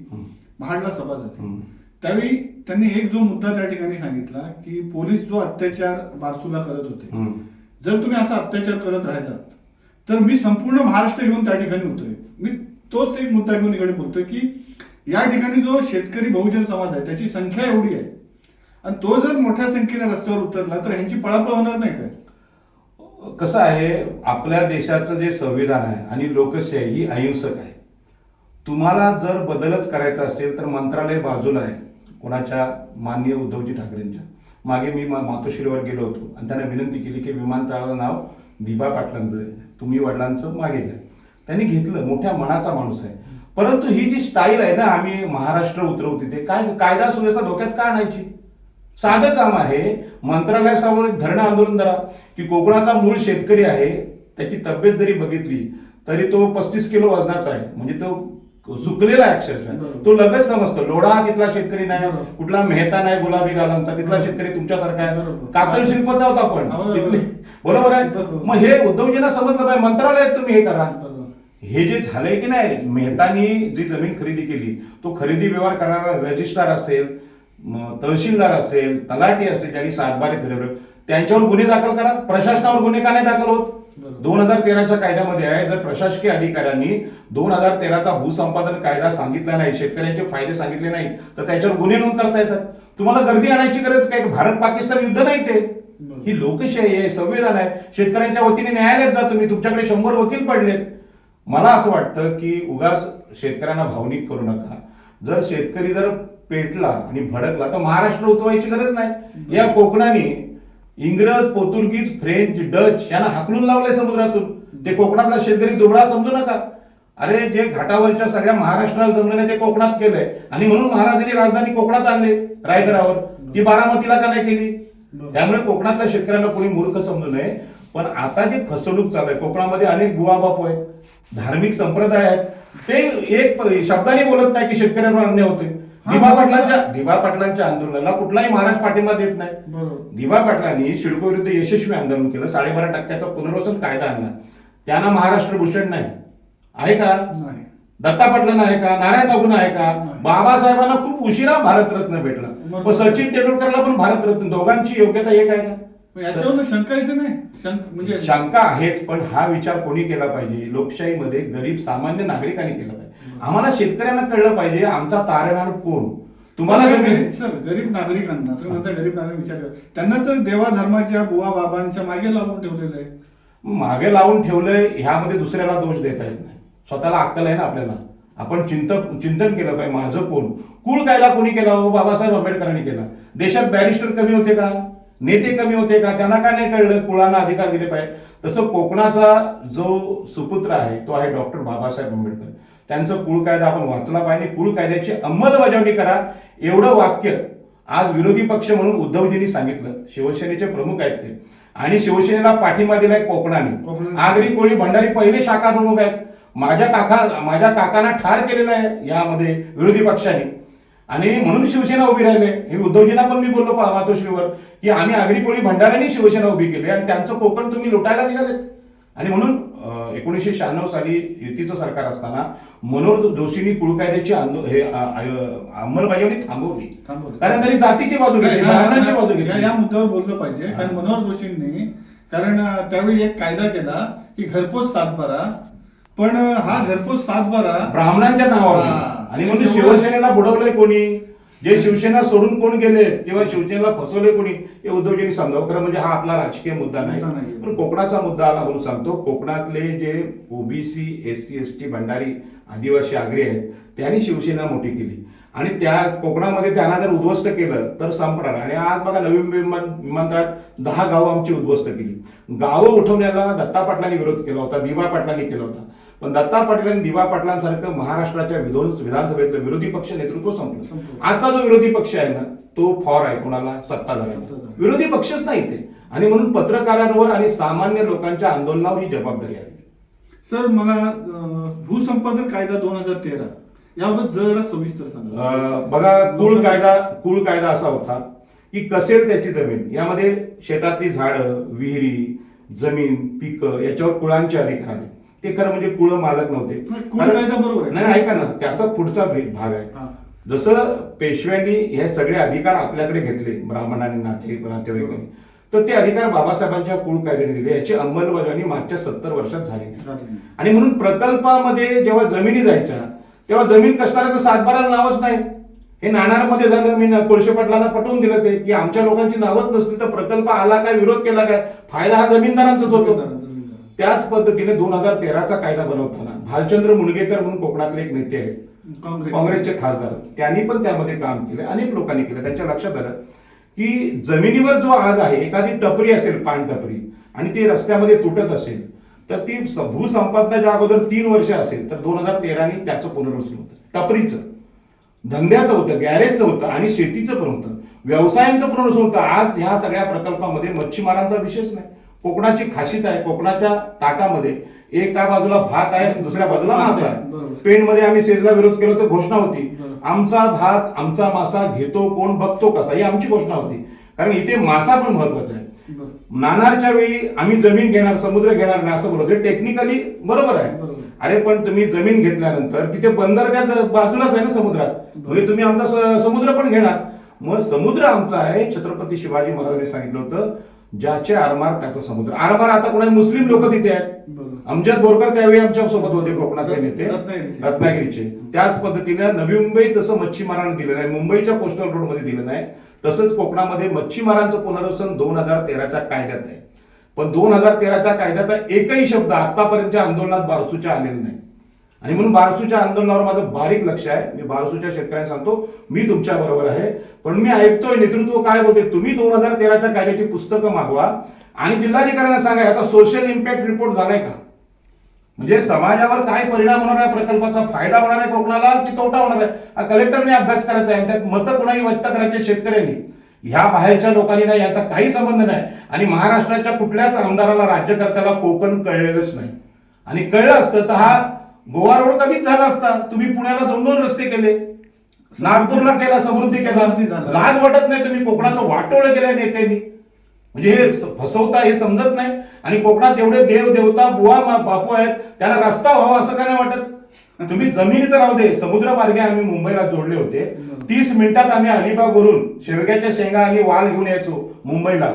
महाडला सभा झाली. त्यावेळी त्यांनी एक जो मुद्दा त्या ठिकाणी सांगितला की पोलीस जो अत्याचार बारसूला करत होते, जर तुम्ही असा अत्याचार करत राहिलात तर मी संपूर्ण महाराष्ट्र घेऊन त्या ठिकाणी उतरेन. मी तोच एक मुद्दा घेऊन इकडे बोलतोय की या ठिकाणी जो शेतकरी बहुजन समाज आहे त्याची संख्या एवढी आहे आणि तो जर मोठ्या संख्येने रस्त्यावर उतरला तर ह्यांची पळापळ होणार नाही काय? कसं आहे, आपल्या देशाचं जे संविधान आहे आणि लोकशाही ही अहिंसक आहे. तुम्हाला जर बदलच करायचा असेल तर मंत्रालय बाजूला आहे कोणाच्या, माननीय उद्धवजी ठाकरेंच्या. मागे मी मातोश्रीवर गेलो होतो आणि त्यांना विनंती केली की विमानतळाला नाव दिबा पाटलांचं आहे, तुम्ही वडिलांचं मागे घ्या. त्यांनी घेतलं. मोठ्या मनाचा माणूस आहे. परंतु ही जी स्टाईल आहे ना, आम्ही महाराष्ट्र उतरवू तिथे, काय कायदा सुव्यवस्था धोक्यात का आणायची? साधं काम आहे. मंत्रालयासमोर एक धरणं आंदोलन करा की कोकणाचा मूळ शेतकरी आहे, त्याची तब्येत जरी बघितली तरी तो 35 किलो वजनाचा आहे, म्हणजे तो सुकलेला आहे अक्षरशः. बरोबर. तो लगेच समजतो. लोढा हा तिथला शेतकरी नाही, बरोबर. कुठला मेहता नाही गुलाबी गालांचा, तिथला बरोबर. शेतकरी तुमच्यासारखा आहे. बरोबर. कातळ शिल्पच आहोत आपण बरोबर. तिथले. बरोबर आहे. बरोबर. मग हे उद्धवजींना समजलं पाहिजे, मंत्रालयात तुम्ही हे करा. बरोबर. हे जे झालंय की नाही, मेहतानी जी जमीन खरेदी केली, तो खरेदी व्यवहार करणारा रजिस्ट्रार असेल, तहसीलदार असेल, तलाठी असेल, ज्यांनी सातबारे फिरवले, त्यांच्यावर गुन्हे दाखल करा. प्रशासनावर गुन्हे का नाही दाखल होत? बरोबर. 2013च्या कायद्यामध्ये आहे, जर प्रशासकीय अधिकाऱ्यांनी 2013चा भूसंपादन कायदा सांगितला नाही, शेतकऱ्यांचे फायदे सांगितले नाही, तर त्याच्यावर गुन्हे नोंद करता येतात. तुम्हाला गर्दी आणायची गरज काय? भारत पाकिस्तान युद्ध नाही ते. बरोबर. ही लोकशाही आहे, संविधान आहे. शेतकऱ्यांच्या वतीने न्यायालयात जा तुम्ही, तुमच्याकडे 100 वकील पडलेत. मला असं वाटतं की उगाच शेतकऱ्यांना भावनिक करू नका. जर शेतकरी जर पेटला आणि भडकला तर महाराष्ट्र उठवायची गरज नाही. या कोकणाने इंग्रज, पोर्तुगीज, फ्रेंच, डच यांना हाकलून लावलंय समुद्रातून. ते कोकणातला शेतकरी दुबळा समजू नका. अरे जे घाटावरच्या सगळ्या महाराष्ट्राला जमलं ते कोकणात केलंय, आणि म्हणून महाराजांनी राजधानी कोकणात आणले, रायगडावर. ती बारामतीला का नाही केली? त्यामुळे कोकणातल्या शेतकऱ्यांना कोणी मूर्ख समजू नये. पण आता जी फसवणूक चालू आहे, कोकणामध्ये अनेक बुवा बापू आहेत, धार्मिक संप्रदाय आहेत, ते एक शब्दाने बोलत नाही की शेतकऱ्यांवर अन्याय होते. दिबा पाटलांच्या आंदोलनाला कुठलाही महाराष्ट्र पाठिंबा देत नाही. बरोबर. दिबा पाटलांनी सिडको विरुद्ध यशस्वी आंदोलन केलं, 12.5% पुनर्वसन कायदा आणला. त्यांना महाराष्ट्र भूषण नाही आहे का? नाही. दत्ता पाटलांना आहे का? नारायण बाबूंना आहे का? नाही. बाबासाहेबांना खूप उशिरा भारतरत्न भेटला, बरोबर. पण सचिन तेंडुलकरला पण भारतरत्न. दोघांची योग्यता एक आहे का? मग याच्यावर शंका येते नाही? म्हणजे शंका आहेच, पण हा विचार कोणी केला पाहिजे? लोकशाहीमध्ये गरीब सामान्य नागरिकांनी केला पाहिजे. आम्हाला शेतकऱ्यांना कळलं पाहिजे आमचा तारणहार कोण. तुम्हाला सर गरीब नागरिकांना तुम्ही म्हणता गरीब नागरिक विचार करा, त्यांना तर देवा धर्माच्या बुवा बाबांच्या मागे लावून ठेवलेलं आहे. मागे लावून ठेवलंय, ह्यामध्ये दुसऱ्याला दोष देता येत नाही. स्वतःला अक्कल आहे ना आपल्याला. आपण चिंतन केलं पाहिजे, माझं कोण. कुळ कायदा कोणी केला? हो, बाबासाहेब आंबेडकरांनी केला. देशात बॅरिस्टर कमी होते का? नेते कमी होते का? त्यांना का नाही कळलं कुळांना अधिकार दिले पाहिजे? तसं कोकणाचा जो सुपुत्र आहे तो आहे डॉक्टर बाबासाहेब आंबेडकर. त्यांचं कुळ कायदा आपण वाचला पाहिजे. कुळ कायद्याची अंमलबजावणी करा, एवढं वाक्य आज विरोधी पक्ष म्हणून उद्धवजींनी सांगितलं. शिवसेनेचे प्रमुख आहेत ते, आणि शिवसेनेला पाठिंबा दिलाय कोकणाने. आगरी कोळी भंडारी पहिले शाखा प्रमुख आहेत. माझ्या काकांना ठार केलेलं आहे यामध्ये विरोधी पक्षाने, आणि म्हणून शिवसेना उभी राहिले. हे उद्धवजींना पण मी बोललो मातोश्रीवर की आम्ही आगरी कोळी भंडाऱ्यांनी शिवसेना उभी केली, आणि त्यांचं कोकण तुम्ही लुटायला निघालेत. आणि म्हणून 1996 साली युतीचं सरकार असताना मनोहर जोशींनी कुळ कायद्याची अंमलबजावणी थांबवली, कारण त्यांनी जातीची बाजू घेतली, ब्राह्मणांची बाजू घेतली. या मुद्द्यावर बोललं पाहिजे. कारण मनोहर जोशींनी कारण त्यावेळी एक कायदा केला की घरपोच सातबारा, पण हा घरपोच सातबारा ब्राह्मणांच्या नावावर केला. आणि म्हणून शिवसेनेला बुडवलंय कोणी? जे शिवसेना सोडून कोण गेले किंवा शिवसेनेला फसवले कोणी, हे उद्धवजींनी समजावं. खरं म्हणजे हा आपला राजकीय मुद्दा नाही, पण कोकणाचा मुद्दा आला म्हणून सांगतो. कोकणातले जे ओबीसी, SC, ST, भंडारी, आदिवासी, आगरी आहेत, त्यांनी शिवसेना मोठी केली, आणि त्या कोकणामध्ये त्यांना जर उद्ध्वस्त केलं तर संपणार. आणि आज बघा नवी विमानतळात 10 गावं आमची उद्ध्वस्त केली. गावं उठवण्याला दत्ता पाटलांनी विरोध केला होता, दिबा पाटलांनी केला होता. पण दत्ता पाटील आणि दिबा पाटलांसारखं महाराष्ट्राच्या विधानसभेतलं विरोधी पक्ष नेतृत्व संपलं. आजचा जो विरोधी पक्ष आहे ना, तो फॉर आहे कोणाला? सत्ताधाऱ्यांना. विरोधी पक्षच नाही ते. आणि म्हणून पत्रकारांवर आणि सामान्य लोकांच्या आंदोलनावर ही जबाबदारी आहे. सर मला भूसंपादन कायदा 2013 याबाबत जरा सविस्तर सांगा. बघा, कुळ कायदा असा होता की कसेल त्याची जमीन, यामध्ये शेतातली झाडं, विहिरी, जमीन, पिकं याच्यावर कुळांचे अधिकार आले. ते खरं म्हणजे कुळ मालक नव्हते. कायदा बरोबर आहे. नाही, ऐका ना, त्याचा पुढचा भाग आहे. जसं पेशव्यांनी हे सगळे अधिकार आपल्याकडे घेतले, ब्राह्मणांनी, नातेवाईकांनी, तर ते अधिकार बाबासाहेबांच्या कुळ कायद्याने दिले. याची अंमलबजावणी मागच्या 70 वर्षात झाली. आणि म्हणून प्रकल्पामध्ये जेव्हा जमिनी जायच्या तेव्हा जमीन कसणाऱ्याचं सातबाराला नावच नाही. हे नाणारमध्ये झालं. मी कोळशे पाटलांना पटवून दिलं ते की आमच्या लोकांची नावच नसतील तर प्रकल्प आला काय, विरोध केला काय, फायदा हा जमीनदारांचाच होतो. त्याच पद्धतीने 2013चा कायदा बनवताना भालचंद्र मुणगेकर म्हणून कोकणातले एक नेते आहेत, काँग्रेसचे खासदार, त्यांनी पण त्यामध्ये काम केलं, अनेक लोकांनी केलं. त्यांच्या लक्षात आलं की जमिनीवर जो आज आहे, एखादी टपरी असेल, पानटपरी, आणि ती रस्त्यामध्ये तुटत असेल तर ती भूसंपादनाच्या अगोदर 3 वर्ष असेल तर 2013 त्याचं पुनर्वसन होतं टपरीचं. धंद्याचं होतं, गॅरेजचं होतं आणि शेतीचं पण होतं, व्यवसायांचं पण होतं. आज ह्या सगळ्या प्रकल्पामध्ये मच्छीमारांचा विशेष नाही. कोकणाची खासियत आहे, कोकणाच्या ताटामध्ये एका बाजूला भात आहे, दुसऱ्या बाजूला मासा आहे. बरोबर. पेणमध्ये आम्ही सेजला विरोध केला तर घोषणा होती, बरोबर. आमचा भात आमचा मासा घेतो कोण बघतो कसा, ही आमची घोषणा होती. कारण इथे मासा पण महत्वाचा आहे. बरोबर. नाणारच्या वेळी आम्ही जमीन घेणार समुद्र घेणार नाही असं बोलतो, टेक्निकली बरोबर आहे. बरोबर. अरे पण तुम्ही जमीन घेतल्यानंतर तिथे बंदरच्या बाजूलाच आहे ना समुद्रात, म्हणजे तुम्ही आमचा समुद्र पण घेणार. मग समुद्र आमचा आहे. छत्रपती शिवाजी महाराजांनी सांगितलं होतं, ज्याचे आरमार त्याचा समुद्र. आरमार आता कोणा मुस्लिम लोक तिथे आहेत. बरोबर. अमजद बोरकर त्यावेळी आमच्या सोबत होते, कोकणातले नेते, रत्नागिरीचे. रत्नागिरीचे. त्याच पद्धतीने नवी मुंबई तसं मच्छीमारांना दिलं नाही, मुंबईच्या कोस्टल रोड मध्ये दिलं नाही. तसंच कोकणामध्ये मच्छीमारांचं पुनर्वसन 2013च्या कायद्यात आहे. पण 2013च्या कायद्याचा एकही शब्द आतापर्यंतच्या आंदोलनात बारसूच्या आलेला नाही. आणि म्हणून बारसूच्या आंदोलनावर माझं बारीक लक्ष आहे. मी बारसूच्या शेतकऱ्यांना सांगतो, मी तुमच्या बरोबर आहे. पण मी ऐकतोय नेतृत्व काय बोलते, तुम्ही 2013च्या कायद्याची पुस्तकं मागवा आणि जिल्हाधिकाऱ्यांना सांगा याचा सोशल इम्पॅक्ट रिपोर्ट झालाय का, म्हणजे समाजावर काय परिणाम होणार आहे, प्रकल्पाचा फायदा होणार आहे कोकणाला की तोटा होणार आहे, कलेक्टरने अभ्यास करायचा आहे. त्यात मतं कोणाही व्यक्त करायचे शेतकऱ्यांनी, ह्या बाहेरच्या लोकांनी नाही, याचा काही संबंध नाही. आणि महाराष्ट्राच्या कुठल्याच आमदाराला राज्यकर्त्याला कोकण कळलेलंच नाही. आणि कळलं असतं तर हा गोवा रोड कधीच झाला असता. तुम्ही पुण्याला 2-2 रस्ते केले, नागपूरला केला, समृद्धी केला, लाज वाटत नाही. तुम्ही कोकणाचं वाटोळं केलं नेत्यांनी, म्हणजे हे फसवता हे समजत नाही. आणि कोकणात एवढे देव देवता बुवा बापू आहेत, त्यांना रस्ता व्हावा असं का नाही वाटत. तुम्ही जमिनीचं राहू दे, समुद्र मार्गे आम्ही मुंबईला जोडले होते. 30 मिनिटात आम्ही अलिबागवरून शेवग्याच्या शेंगा आणि वाल घेऊन यायचो मुंबईला.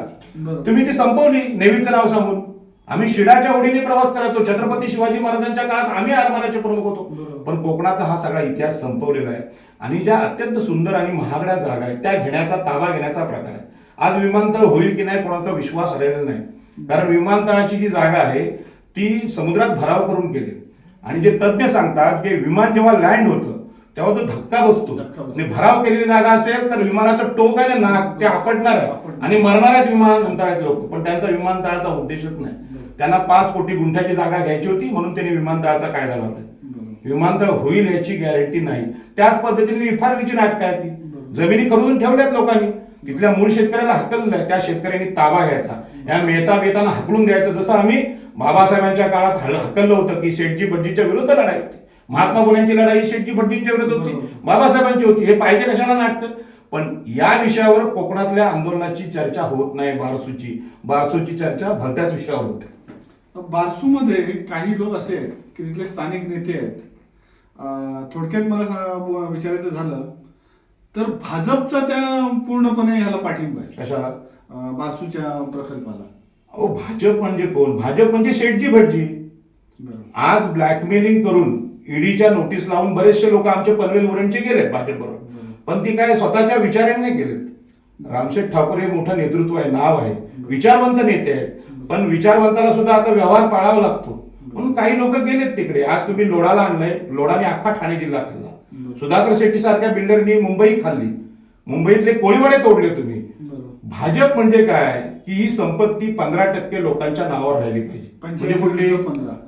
तुम्ही ती संपवली नेव्हीचं नाव सांगून. आम्ही शिडाच्या ओढीने प्रवास करायचो. छत्रपती शिवाजी महाराजांच्या काळात आम्ही आरमाराचे प्रमुख होतो. पण कोकणाचा हा सगळा इतिहास संपवलेला आहे. आणि ज्या अत्यंत सुंदर आणि महागड्या जागा आहेत त्या घेण्याचा, ताबा घेण्याचा प्रकार आहे. आज विमानतळ होईल की नाही कोणाचा विश्वास राहिलेला नाही. कारण विमानतळाची जी जागा आहे ती समुद्रात भराव करून केली. आणि जे तज्ज्ञ सांगतात की विमान जेव्हा लँड होतं तेव्हा तो धक्का बसतो. आणि भराव केलेली जागा असेल तर विमानाचं टोक आहे ना, नाक ते आपटणार आहे आणि मरणार आहेत विमानतळात लोक. पण त्यांचा विमानतळाचा उद्देशच नाही. त्यांना 5 कोटी गुंठ्याची जागा घ्यायची होती म्हणून त्यांनी विमानतळाचा कायदा लावला. विमानतळ होईल याची गॅरंटी नाही. त्याच पद्धतीने विफारवीची नाटकं आहेत ती. जमिनी करून ठेवल्यात लोकांनी, तिथल्या मूळ शेतकऱ्याला हकललंय, त्या शेतकऱ्यांनी ताबा घ्यायचा. या मेहता हकलून द्यायचं. जसं आम्ही बाबासाहेबांच्या काळात हकललं होतं की शेटजी भटजीच्या विरुद्ध लढाई होती. महात्मा फुलेंची लढाई शेटजी भटजींच्या विरुद्ध होती, बाबासाहेबांची होती. हे पाहिजे कशाला नाटकं. पण या विषयावर कोकणातल्या आंदोलनाची चर्चा होत नाही. बारसूची चर्चा भलत्याच विषयावर होते. बारसूमध्ये काही लोक असे आहेत की तिथले स्थानिक नेते आहेत. थोडक्यात मला विचारायचं झालं तर भाजपचा त्या पूर्णपणे ह्याला पाठिंबा आहे. कशाला? बारसूच्या प्रकल्पाला. अहो भाजप म्हणजे कोण? भाजप म्हणजे शेटजी भटजी. आज ब्लॅकमेलिंग करून ईडीच्या नोटीस लावून बरेचसे लोक आमचे पनवेल उरणचे गेलेत भाजप बरोबर. पण ती काय स्वतःच्या विचाराने नाही गेलेत. रामशेठ ठाकूर हे मोठं नेतृत्व आहे, नाव आहे, विचारवंत नेते आहेत. पण विचारवंताला सुद्धा आता व्यवहार पाळावा लागतो म्हणून काही लोक गेलेत तिकडे. आज तुम्ही लोढाला आणलंय, लोढाने अख्खा ठाणे जिल्हा खाल्ला. सुधाकर शेट्टी सारख्या बिल्डरनी मुंबई खाल्ली, मुंबईतले कोळीवाडे तोडले तुम्ही. भाजप म्हणजे काय की ही संपत्ती 15% लोकांच्या नावावर राहिली पाहिजे. म्हणजे कुठली?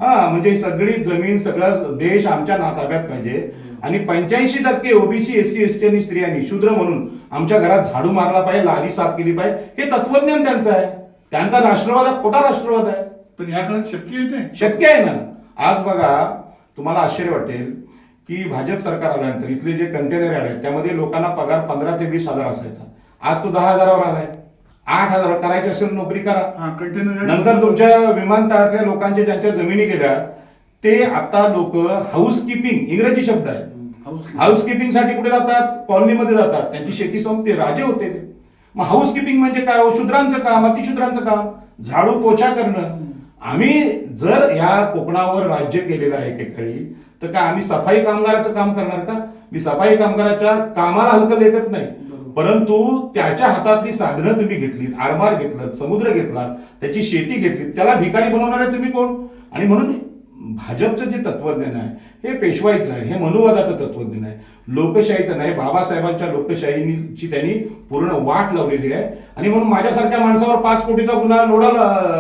म्हणजे सगळी जमीन, सगळा देश आमच्या ताब्यात पाहिजे. आणि 85% ओबीसी, एससी, एसटी आणि स्त्रियांनी शूद्र म्हणून आमच्या घरात झाडू मारला पाहिजे, लादी साफ केली पाहिजे. हे तत्वज्ञान त्यांचं आहे. त्यांचा राष्ट्रवाद हा खोटा राष्ट्रवाद आहे. पण या काळात शक्य आहे ते? शक्य आहे ना. आज बघा, तुम्हाला आश्चर्य वाटेल की भाजप सरकार आल्यानंतर इथले जे कंटेनर यार्ड आहेत त्यामध्ये लोकांना पगार 15 ते 20 हजार असायचा. आज तो 10,000वर आलाय. 8,000 करायची असेल नोकरी करा. नंतर तुमच्या विमानतळातल्या लोकांच्या ज्यांच्या जमिनी गेल्या ते आता लोक हाऊसकीपिंग, इंग्रजी शब्द आहे, हाऊसकीपिंग साठी कुठे जातात? कॉलनीमध्ये जातात. त्यांची शेती संपते, राजे होते ते. मग हाऊसकीपिंग म्हणजे काय? शूद्रांचं काम, अतिशूद्रांचं काम, झाडू पोछा करणं. आम्ही जर या कोकणावर राज्य केलेलं आहे एकेकाळी तर काय आम्ही सफाई कामगाराचं काम करणार का? मी सफाई कामगाराच्या कामाला हलकं लेखत नाही, परंतु त्याच्या हातातली साधनं तुम्ही घेतलीत, आरमार घेतलं, समुद्र घेतला, त्याची शेती घेतली, त्याला भिकारी बनवणारे तुम्ही कोण? आणि म्हणून भाजपचं जे तत्वज्ञान आहे हे पेशवाईचं आहे, हे मनुवादाचं तत्वज्ञान आहे, लोकशाहीचं नाही. बाबासाहेबांच्या लोकशाहीची त्यांनी पूर्ण वाट लावलेली आहे. आणि म्हणून माझ्यासारख्या माणसावर 5 कोटीचा गुन्हा लोढा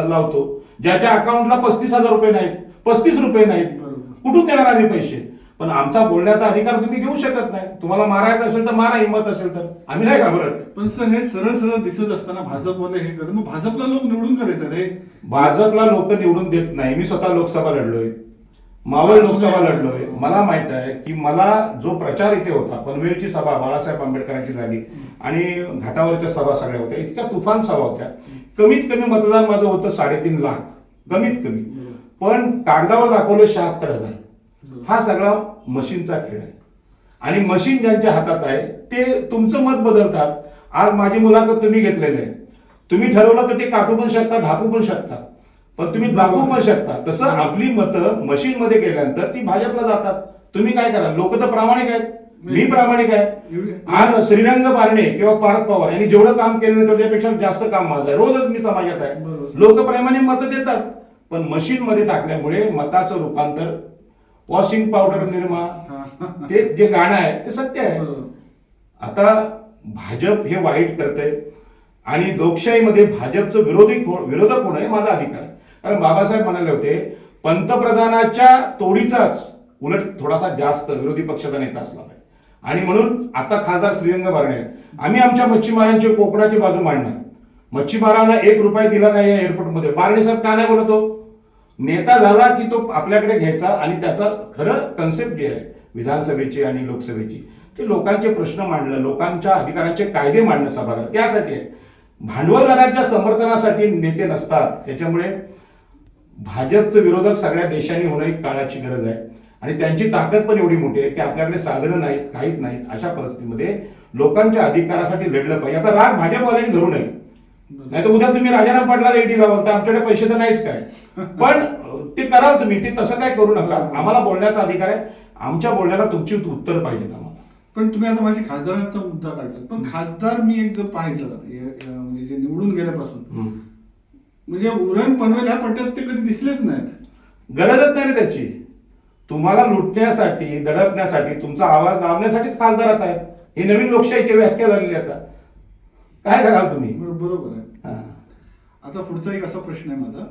लावतो, ज्याच्या अकाउंटला 35,000 रुपये नाहीत, 35 रुपये नाहीत. कुठून देणार आम्ही पैसे? पण आमचा बोलण्याचा अधिकार तुम्ही घेऊ शकत नाही. तुम्हाला मारायचं असेल तर मारा, हिंमत असेल तर. आम्ही नाही घाबरत. पण सर हे सरळ सरळ दिसत असताना भाजपवाले हे करतात, मग भाजपला लोक निवडून का देतात हे? भाजपला लोक निवडून देत नाही. मी स्वतः लोकसभा लढलोय, मावळ लोकसभा लढलोय. मला माहित आहे की मला जो प्रचार इथे होता, पनवेलची सभा बाळासाहेब आंबेडकरांची झाली आणि घाटावरच्या सभा सगळ्या होत्या, इतक्या तुफान सभा होत्या. कमीत कमी मतदान माझं होतं 3.5 लाख, कमीत कमी. पण कागदावर दाखवलं 76,000. हा सगळा मशीनचा खेळ आहे. आणि मशीन ज्यांच्या हातात आहे ते तुमचं मत बदलतात. आज माझी मुलाखत तुम्ही घेतलेली आहे. तुम्ही ठरवलं तर ते काटू पण शकता, ढापू पण शकता, पण तुम्ही दाखवू पण शकता. तसं आपली मतं मशीन मध्ये गेल्यानंतर ती भाजपला जातात. तुम्ही काय करा? लोक तर प्रामाणिक आहेत, मी प्रामाणिक आहे. आज श्रीरंग बारणे किंवा पार्थ पवार यांनी जेवढं काम केलं त्याच्यापेक्षा जास्त काम माझं आहे. रोजच मी समाजात आहे. लोक प्रामाणिक मतं देतात, पण मशीन मध्ये टाकल्यामुळे मताचं रूपांतर वॉशिंग पावडर निर्मा, ते जे गाणं आहे ते सत्य आहे. आता भाजप हे वाईट करते आणि लोकशाहीमध्ये भाजपचं विरोधक होणं हे माझा अधिकार आहे. कारण बाबासाहेब म्हणाले होते, पंतप्रधानाच्या तोडीचाच उलट थोडासा जास्त विरोधी पक्षाचा नेता असला पाहिजे. आणि म्हणून आता खासदार श्रीरंग बारणे आहेत. आम्ही आमच्या मच्छीमारांची कोकणाची बाजू मांडणार. मच्छीमारांना 1 रुपया दिला नाही या एअरपोर्टमध्ये. बारणे साहेब का नाही बोलतो? नेता झाला की तो आपल्याकडे घ्यायचा आणि त्याचा खरं कन्सेप्ट जे आहे विधानसभेची आणि लोकसभेची, ते लोकांचे प्रश्न मांडणं, लोकांच्या अधिकारांचे कायदे मांडणं सभागृहात, त्यासाठी आहे. भांडवलदारांच्या समर्थनासाठी नेते नसतात. त्याच्यामुळे भाजपचं विरोधक सगळ्या देशांनी होणं एक काळाची गरज आहे. आणि त्यांची ताकद पण एवढी मोठी आहे की आपल्याकडे साधनं नाहीत, काहीच नाहीत. अशा परिस्थितीमध्ये लोकांच्या अधिकारासाठी लढलं पाहिजे. आता राग भाजपवाल्यांनी धरू नये, नाही तर उद्या तुम्ही राजाराम पाटलाला ईडी लावाल तर आमच्याकडे पैसे तर नाहीच काय. पण ते कराल तुम्ही, ते तसं काय करू नका. आम्हाला बोलण्याचा अधिकार आहे. आमच्या बोलण्याला तुमची उत्तर पाहिजेत आम्हाला. पण तुम्ही आता माझी खासदारांचा मुद्दा काढला, पण खासदार मी एक जर पाहिलं म्हणजे जे निवडून गेल्यापासून म्हणजे उरण पनवेल ह्या पट्ट्यात ते कधी दिसलेच नाहीत. गरजच नाही ना त्याची. तुम्हाला लुटण्यासाठी, दडपण्यासाठी, तुमचा आवाज दाबण्यासाठीच खासदार आता आहेत. ही नवीन लोकशाहीची व्याख्या झालेली आता. काय कराल तुम्ही? बरोबर आहे. आता पुढचा एक असा प्रश्न आहे माझा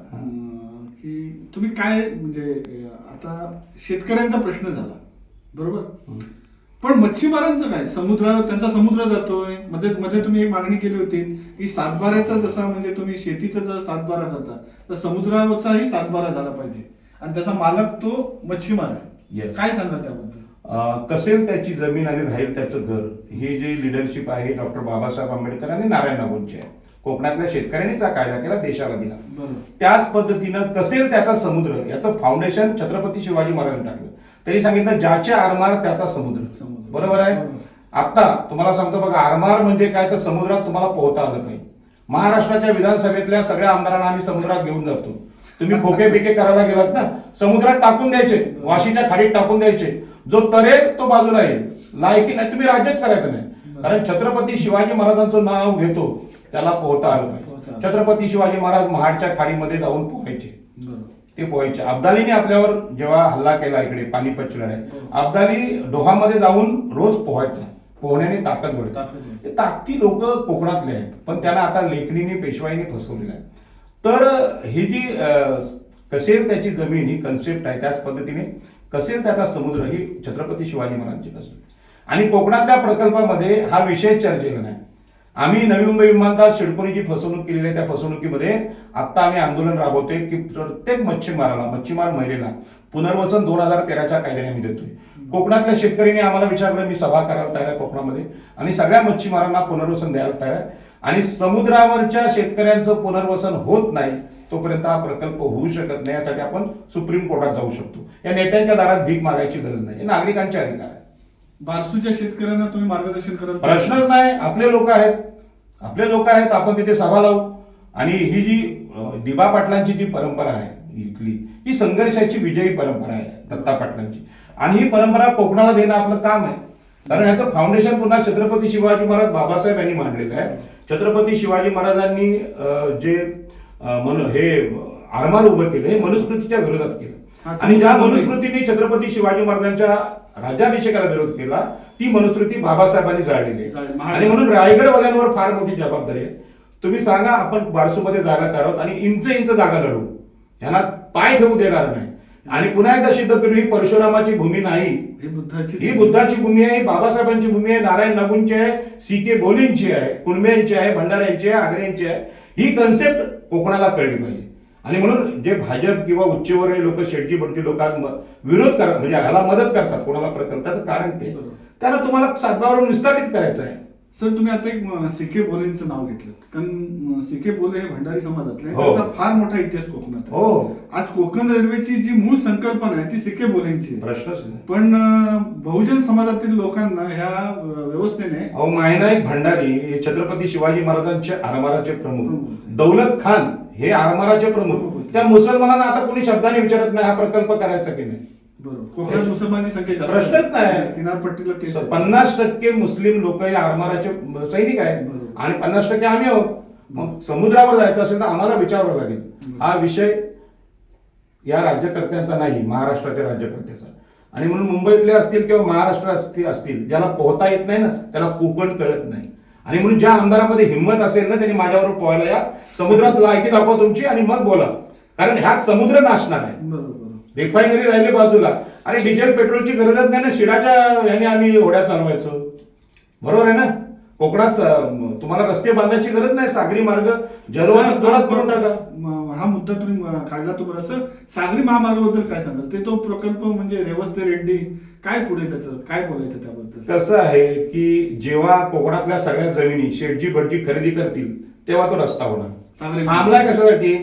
की तुम्ही काय म्हणजे आता शेतकऱ्यांचा प्रश्न झाला बरोबर, पण मच्छीमारांचं काय? त्यांचा समुद्र जातोय. मध्ये तुम्ही एक मागणी केली होती की सातबाऱ्याचा जसा म्हणजे तुम्ही शेतीचा जर सातबारा करता तर समुद्रावरचाही सातबारा झाला पाहिजे आणि त्याचा मालक तो मच्छीमार आहे. काय सांगाल त्याबद्दल? कसेल त्याची जमीन आणि राहील त्याचं घर, ही जी लिडरशिप आहे डॉक्टर बाबासाहेब आंबेडकर आणि नारायण नागोंची आहे. कोकणातल्या शेतकऱ्यांनीच हा कायदा केला, देशाला दिला. त्याच पद्धतीनं कसेल त्याचा समुद्र याचं फाउंडेशन छत्रपती शिवाजी महाराजांनी टाकलं. त्यांनी सांगितलं ज्याचे आरमार त्याचा समुद्र. बरोबर आहे. आता तुम्हाला सांगतो बघा, आरमार म्हणजे काय तर समुद्रात तुम्हाला पोहता आलं पाहिजे. महाराष्ट्राच्या विधानसभेतल्या सगळ्या आमदारांना आम्ही समुद्रात घेऊन जातो. तुम्ही खोके बिके करायला गेलात ना, समुद्रात टाकून द्यायचे, वाशीच्या खाडीत टाकून द्यायचे. जो तरेल तो बाजूला येईल. लायकी नाही, तुम्ही राज्यच करायचं नाही. कारण छत्रपती शिवाजी महाराजांचं नाव घेतो त्याला पोहता आलं पाहिजे. छत्रपती शिवाजी महाराज महाडच्या खाडीमध्ये जाऊन पोहायचे, ते पोहायचे. अब्दालीने आपल्यावर जेव्हा हल्ला केला इकडे पानिपतची लढाई, अब्दाली डोहामध्ये जाऊन रोज पोहायचा. पोहण्याने ताकद वाढते. ताकदी लोक कोकणातले आहेत, पण त्यांना आता लेखणीने पेशवाईने फसवलेलं आहे. तर ही जी कसेल त्याची जमीन ही कन्सेप्ट आहे, त्याच पद्धतीने कसेल त्याचा समुद्र ही छत्रपती शिवाजी महाराजांची कन्सेप्ट. आणि कोकणातल्या प्रकल्पामध्ये हा विषय चर्चेला नाही. आम्ही नवी मुंबई विमानतळ सिडकोने जी फसवणूक केलेली आहे त्या फसवणुकीमध्ये आता आम्ही आंदोलन राबवतोय की प्रत्येक मच्छीमार महिलेला पुनर्वसन 2013च्या कायद्याने आम्ही देतोय. कोकणातल्या शेतकऱ्यांनी आम्हाला विचारलं, मी सभा करायला तयार आहे कोकणामध्ये आणि सगळ्या मच्छीमारांना पुनर्वसन द्यायला तयार आहे. आणि समुद्रावरच्या शेतकऱ्यांचं पुनर्वसन होत नाही तोपर्यंत हा प्रकल्प होऊ शकत नाही. यासाठी आपण सुप्रीम कोर्टात जाऊ शकतो. या नेत्यांच्या दारात भीक मागायची गरज नाही. नागरिकांचे अधिकार आहे. बारसूच्या शेतकऱ्यांना तुम्ही मार्गदर्शन कराल? प्रश्नच नाही. आपले लोक आहेत, आपण तिथे सभा लावू. आणि ही जी दिबा पाटलांची जी परंपरा आहे इथली, ही संघर्षाची विजयी परंपरा आहे दत्ता पाटलांची. आणि ही परंपरा कोकणाला देणं आपलं काम आहे. कारण ह्याचं फाउंडेशन पुन्हा छत्रपती शिवाजी महाराज बाबासाहेब यांनी मांडलेलं आहे. छत्रपती शिवाजी महाराजांनी जे हे आरमार उभं केलं हे मनुस्मृतीच्या विरोधात केलं. आणि ज्या मनुस्मृतीने छत्रपती शिवाजी महाराजांच्या राज्याभिषेकाला विरोध केला ती मनुस्मृती बाबासाहेबांनी जाळलेली आहे. आणि म्हणून रायगडवाल्यांवर फार मोठी जबाबदारी आहे. तुम्ही सांगा, आपण बारसूमध्ये जायला तयार आहोत आणि इंच जागा लढवू, त्यांना पाय ठेवू देणार नाही. आणि पुन्हा एकदा सिद्ध करू, ही परशुरामाची भूमी नाही, ही बुद्धाची ही बुद्धाची भूमी आहे, बाबासाहेबांची भूमी आहे, नारायण नगूंची आहे, सी.के. बोलींची आहे, कुणब्यांची आहे, भंडाऱ्यांची आहे, आगऱ्यांची आहे. ही कन्सेप्ट कोकणाला कळली पाहिजे. आणि म्हणून जे भाजप किंवा उच्चवर्गीय लोक, शेटजी बडती लोक आज विरोध करतात, म्हणजे ह्याला मदत करतात कोणाला प्रकल्प, त्याचं कारण ते त्यांना तुम्हाला सातबावरून विस्थापित करायचं आहे. सर, तुम्ही आता एक सी.के. बोलेंचं नाव घेतलं, कारण सी.के. बोले हे भंडारी समाजातले, हो. त्याचा फार मोठा इतिहास कोकणात आहे. हो, आज कोकण रेल्वेची जी मूळ संकल्पना आहे ती सी.के. बोलेंची आहे. प्रश्नच नाही. पण बहुजन समाजातील लोकांना ह्या व्यवस्थेने अहो, मायनाईक भंडारी हे छत्रपती शिवाजी महाराजांचे आरमाराचे प्रमुख, प्रमुख. दौलत खान हे आरमाराचे प्रमुख. प्रमुख. त्या मुसलमानांना आता कोणी शब्दाने विचारत नाही हा प्रकल्प करायचा की नाही. बरोबर, कोकणात मुसलमानांची संख्या जास्त प्रश्नच आहे. नाही. किनारपट्टीला ते 50% मुस्लिम लोक हे आरमाराचे सैनिक आहेत बरोबर. आणि 50% आम्ही आहोत. मग समुद्रावर जायचं असेल तर आम्हाला विचारावं लागेल. हा विषय या राज्यकर्त्यांचा नाही, महाराष्ट्राच्या राज्यकर्त्याचा. आणि म्हणून मुंबईतले असतील किंवा महाराष्ट्र असतील, ज्याला पोहता येत नाही ना, त्याला कोकण कळत नाही. आणि म्हणून ज्या आमदारामध्ये हिंमत असेल ना, त्यांनी माझ्याबरोबर पोहायला या, समुद्रात लायकी दाखवा तुमची आणि मग बोला, कारण ह्यात समुद्र नाशणार आहे. बरोबर. रिफायनरी राहिले बाजूला, आणि डिझेल पेट्रोलची गरजच नाही ना, शिराच्या ह्याने आम्ही होड्या चालवायचो. बरोबर आहे ना. कोकणात तुम्हाला रस्ते बांधायची गरज नाही, सागरी मार्ग जलवाहिनी जोरात करून टाका. हा मुद्दा तुम्ही काढला तो बरं. सर, सागरी महामार्गाबद्दल काय सांगाल? ते तो प्रकल्प म्हणजे रेवस्ते रेड्डी, काय पुढे त्याचं काय बोलायचं त्याबद्दल? कसं आहे की जेव्हा कोकणातल्या सगळ्या जमिनी शेटजी भटजी खरेदी करतील तेव्हा तो रस्ता होणार. सागरी थांबलाय कशासाठी?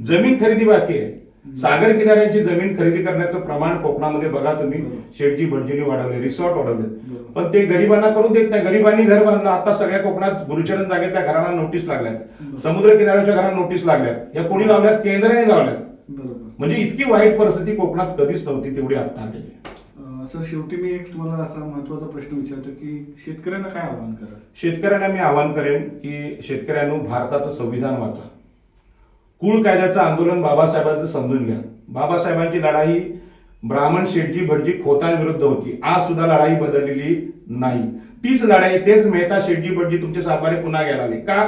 जमीन खरेदी बाकी आहे. सागर किनाऱ्याची जमीन खरेदी करण्याचं प्रमाण कोकणामध्ये बघा तुम्ही, शेटजी भटजींनी वाढवले, रिसॉर्ट वाढवले, पण ते गरिबांना करून देत नाही. गरिबांनी घर बांधलं. आता सगळ्या कोकणात गुरुचरण जागेतल्या घरांना नोटीस लागल्यात, समुद्र किनाऱ्याच्या घरांना नोटीस लागल्यात. या कोणी लावल्यात? केंद्राने लावल्यात. बरोबर. म्हणजे इतकी वाईट परिस्थिती कोकणात कधीच नव्हती तेवढी आता आलेली. सर, शेवटी मी एक तुम्हाला असा महत्वाचा प्रश्न विचारतो की शेतकऱ्यांना काय आव्हान कराल? शेतकऱ्यांना मी आवाहन करेन की शेतकऱ्यांनो, भारताचं संविधान वाचा. कुळ कायद्याचं आंदोलन बाबासाहेबांचं समजून घ्या. बाबासाहेबांची लढाई ब्राह्मण शेटजी भटजी खोतांविरुद्ध होती. आज सुद्धा लढाई बदललेली नाही. तीच लढाई, तेच मेहता शेटजी भटजी तुमचे सातबारे पुन्हा घ्यायला आले. का?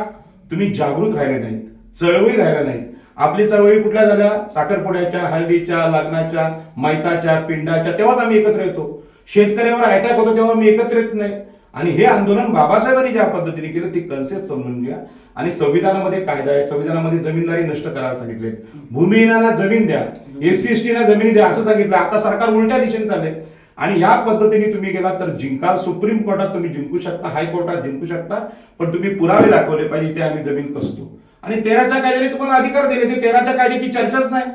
तुम्ही जागृत राहिले नाहीत, चळवळी राहिल्या नाहीत. आपली चळवळी कुठल्या झाल्या? साखरपुड्याच्या, हळदीच्या, लग्नाच्या, मैताच्या, पिंडाच्या, तेव्हाच आम्ही एकत्र येतो. शेतकऱ्यावर अटॅक होतो तेव्हा आम्ही एकत्र येत नाही. आणि हे आंदोलन बाबासाहेबांनी ज्या पद्धतीने केलं ती कन्सेप्ट समजून घ्या. आणि संविधानामध्ये कायदा आहे, संविधानामध्ये जमीनदारी नष्ट करायला सांगितले, भूमिहीनांना जमीन द्या, SC ST ना जमिनी द्या असं सांगितलं. आता सरकार उलट्या दिशेने चालले. आणि या पद्धतीने तुम्ही गेला तर जिंकाल. सुप्रीम कोर्टात तुम्ही जिंकू शकता, हायकोर्टात जिंकू शकता, पण तुम्ही पुरावे दाखवले पाहिजे ते आम्ही जमीन कसतो. आणि 13च्या कायद्याने तुम्हाला अधिकार दिले, ते 13च्या कायद्याची चर्चाच नाही.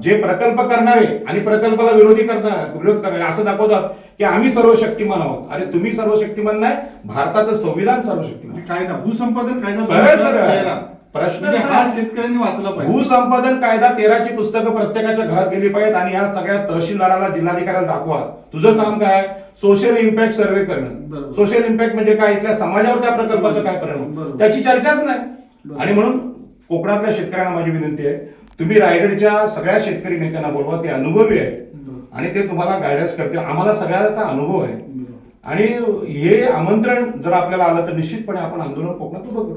जे प्रकल्प करणारे आणि प्रकल्पाला विरोध करणारे असं दाखवतात की आम्ही सर्वशक्तिमान आहोत. अरे तुम्ही सर्वशक्तिमान नाही, भारताचं संविधान सर्वशक्तिमान. कायदा, भूसंपादन कायदा सरळ सरळ प्रश्न म्हणजे हा शेतकऱ्यांनी वाचला पाहिजे. भूसंपादन कायदा 13ची पुस्तकं प्रत्येकाच्या घरात गेली पाहिजेत. आणि या सगळ्या तहसीलदाराला, जिल्हाधिकाऱ्याला दाखवा. तुझं काम काय? सोशल इम्पॅक्ट सर्व्हे करणं. सोशल इम्पॅक्ट म्हणजे काय? इथल्या समाजावर त्या प्रकल्पाचं काय परिणाम, त्याची चर्चाच नाही. आणि म्हणून कोकणातल्या शेतकऱ्यांना माझी विनंती आहे, तुम्ही रायगडच्या सगळ्या शेतकरी नेत्यांना बोलवा, ते अनुभवी आहेत आणि ते तुम्हाला गायडन्स करतील. आम्हाला सगळ्याचा अनुभव आहे. आणि हे आमंत्रण जर आपल्याला आलं तर निश्चितपणे आपण आंदोलन कोकणात उभं करू.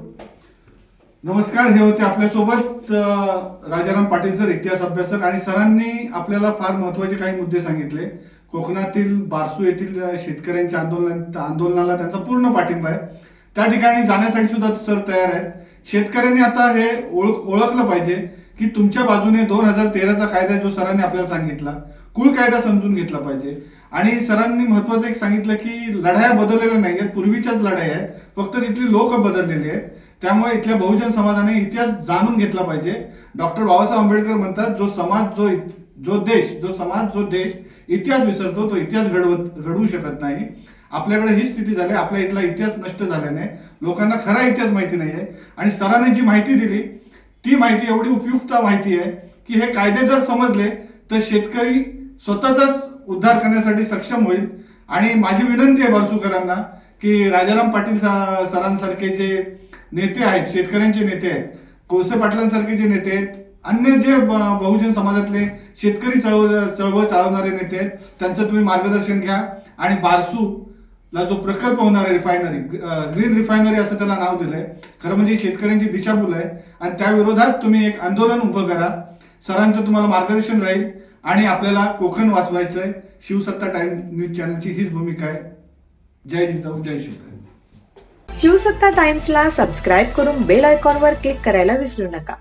नमस्कार, हे होते आपल्यासोबत राजाराम पाटील सर, इतिहास अभ्यासक. आणि सरांनी आपल्याला फार महत्वाचे काही मुद्दे सांगितले. कोकणातील बारसू येथील शेतकऱ्यांच्या आंदोलनाला त्यांचा पूर्ण पाठिंबा आहे. त्या ठिकाणी जाण्यासाठी सुद्धा सर तयार आहेत. शेतकऱ्यांनी आता हे ओळखलं पाहिजे की तुमच्या बाजूने 2013चा कायदा जो सरांनी आपल्याला सांगितला, कुळ कायदा समजून घेतला पाहिजे. आणि सरांनी महत्वाचं एक सांगितलं की लढाया बदललेल्या नाही आहेत, पूर्वीच्याच लढाई आहेत, फक्त तिथली लोक बदललेली आहेत. त्यामुळे इथल्या बहुजन समाजाने इतिहास जाणून घेतला पाहिजे. डॉक्टर बाबासाहेब आंबेडकर म्हणतात, जो समाज जो देश इतिहास विसरतो तो इतिहास घडवू शकत नाही. आपल्याकडे ही स्थिती झाली. आपल्या इथला इतिहास नष्ट झाल्याने लोकांना खरा इतिहास माहिती नाही आहे. आणि सरांनी जी माहिती दिली ती माहिती एवढी उपयुक्त माहिती आहे की हे कायदे जर समजले तर शेतकरी स्वतःचाच उद्धार करण्यासाठी सक्षम होईल. आणि माझी विनंती आहे बारसूकरांना की राजाराम पाटील सरांसारखे जे नेते आहेत, शेतकऱ्यांचे नेते आहेत, कोळसे पाटलांसारखे जे नेते आहेत, अन्य जे बहुजन समाजातले शेतकरी चळवळ चालवणारे नेते आहेत, त्यांचं तुम्ही मार्गदर्शन घ्या. आणि बारसूला जो प्रकल्प होणार आहे रिफायनरी, ग्रीन रिफायनरी असं त्याला नाव दिलंय, खरं म्हणजे शेतकऱ्यांची दिशाभूल आहे. आणि त्या विरोधात तुम्ही एक आंदोलन उभं करा. सरांचं तुम्हाला मार्गदर्शन राहील. आणि आपल्याला कोकण वाचवायचंय. शिवसत्ता टाइम न्यूज चॅनलची हीच भूमिका आहे. जय जिजाऊ जय शिवराय. शिवसत्ता टाइम्सला सबस्क्राईब करून बेल आयकॉनवर क्लिक करायला विसरू नका.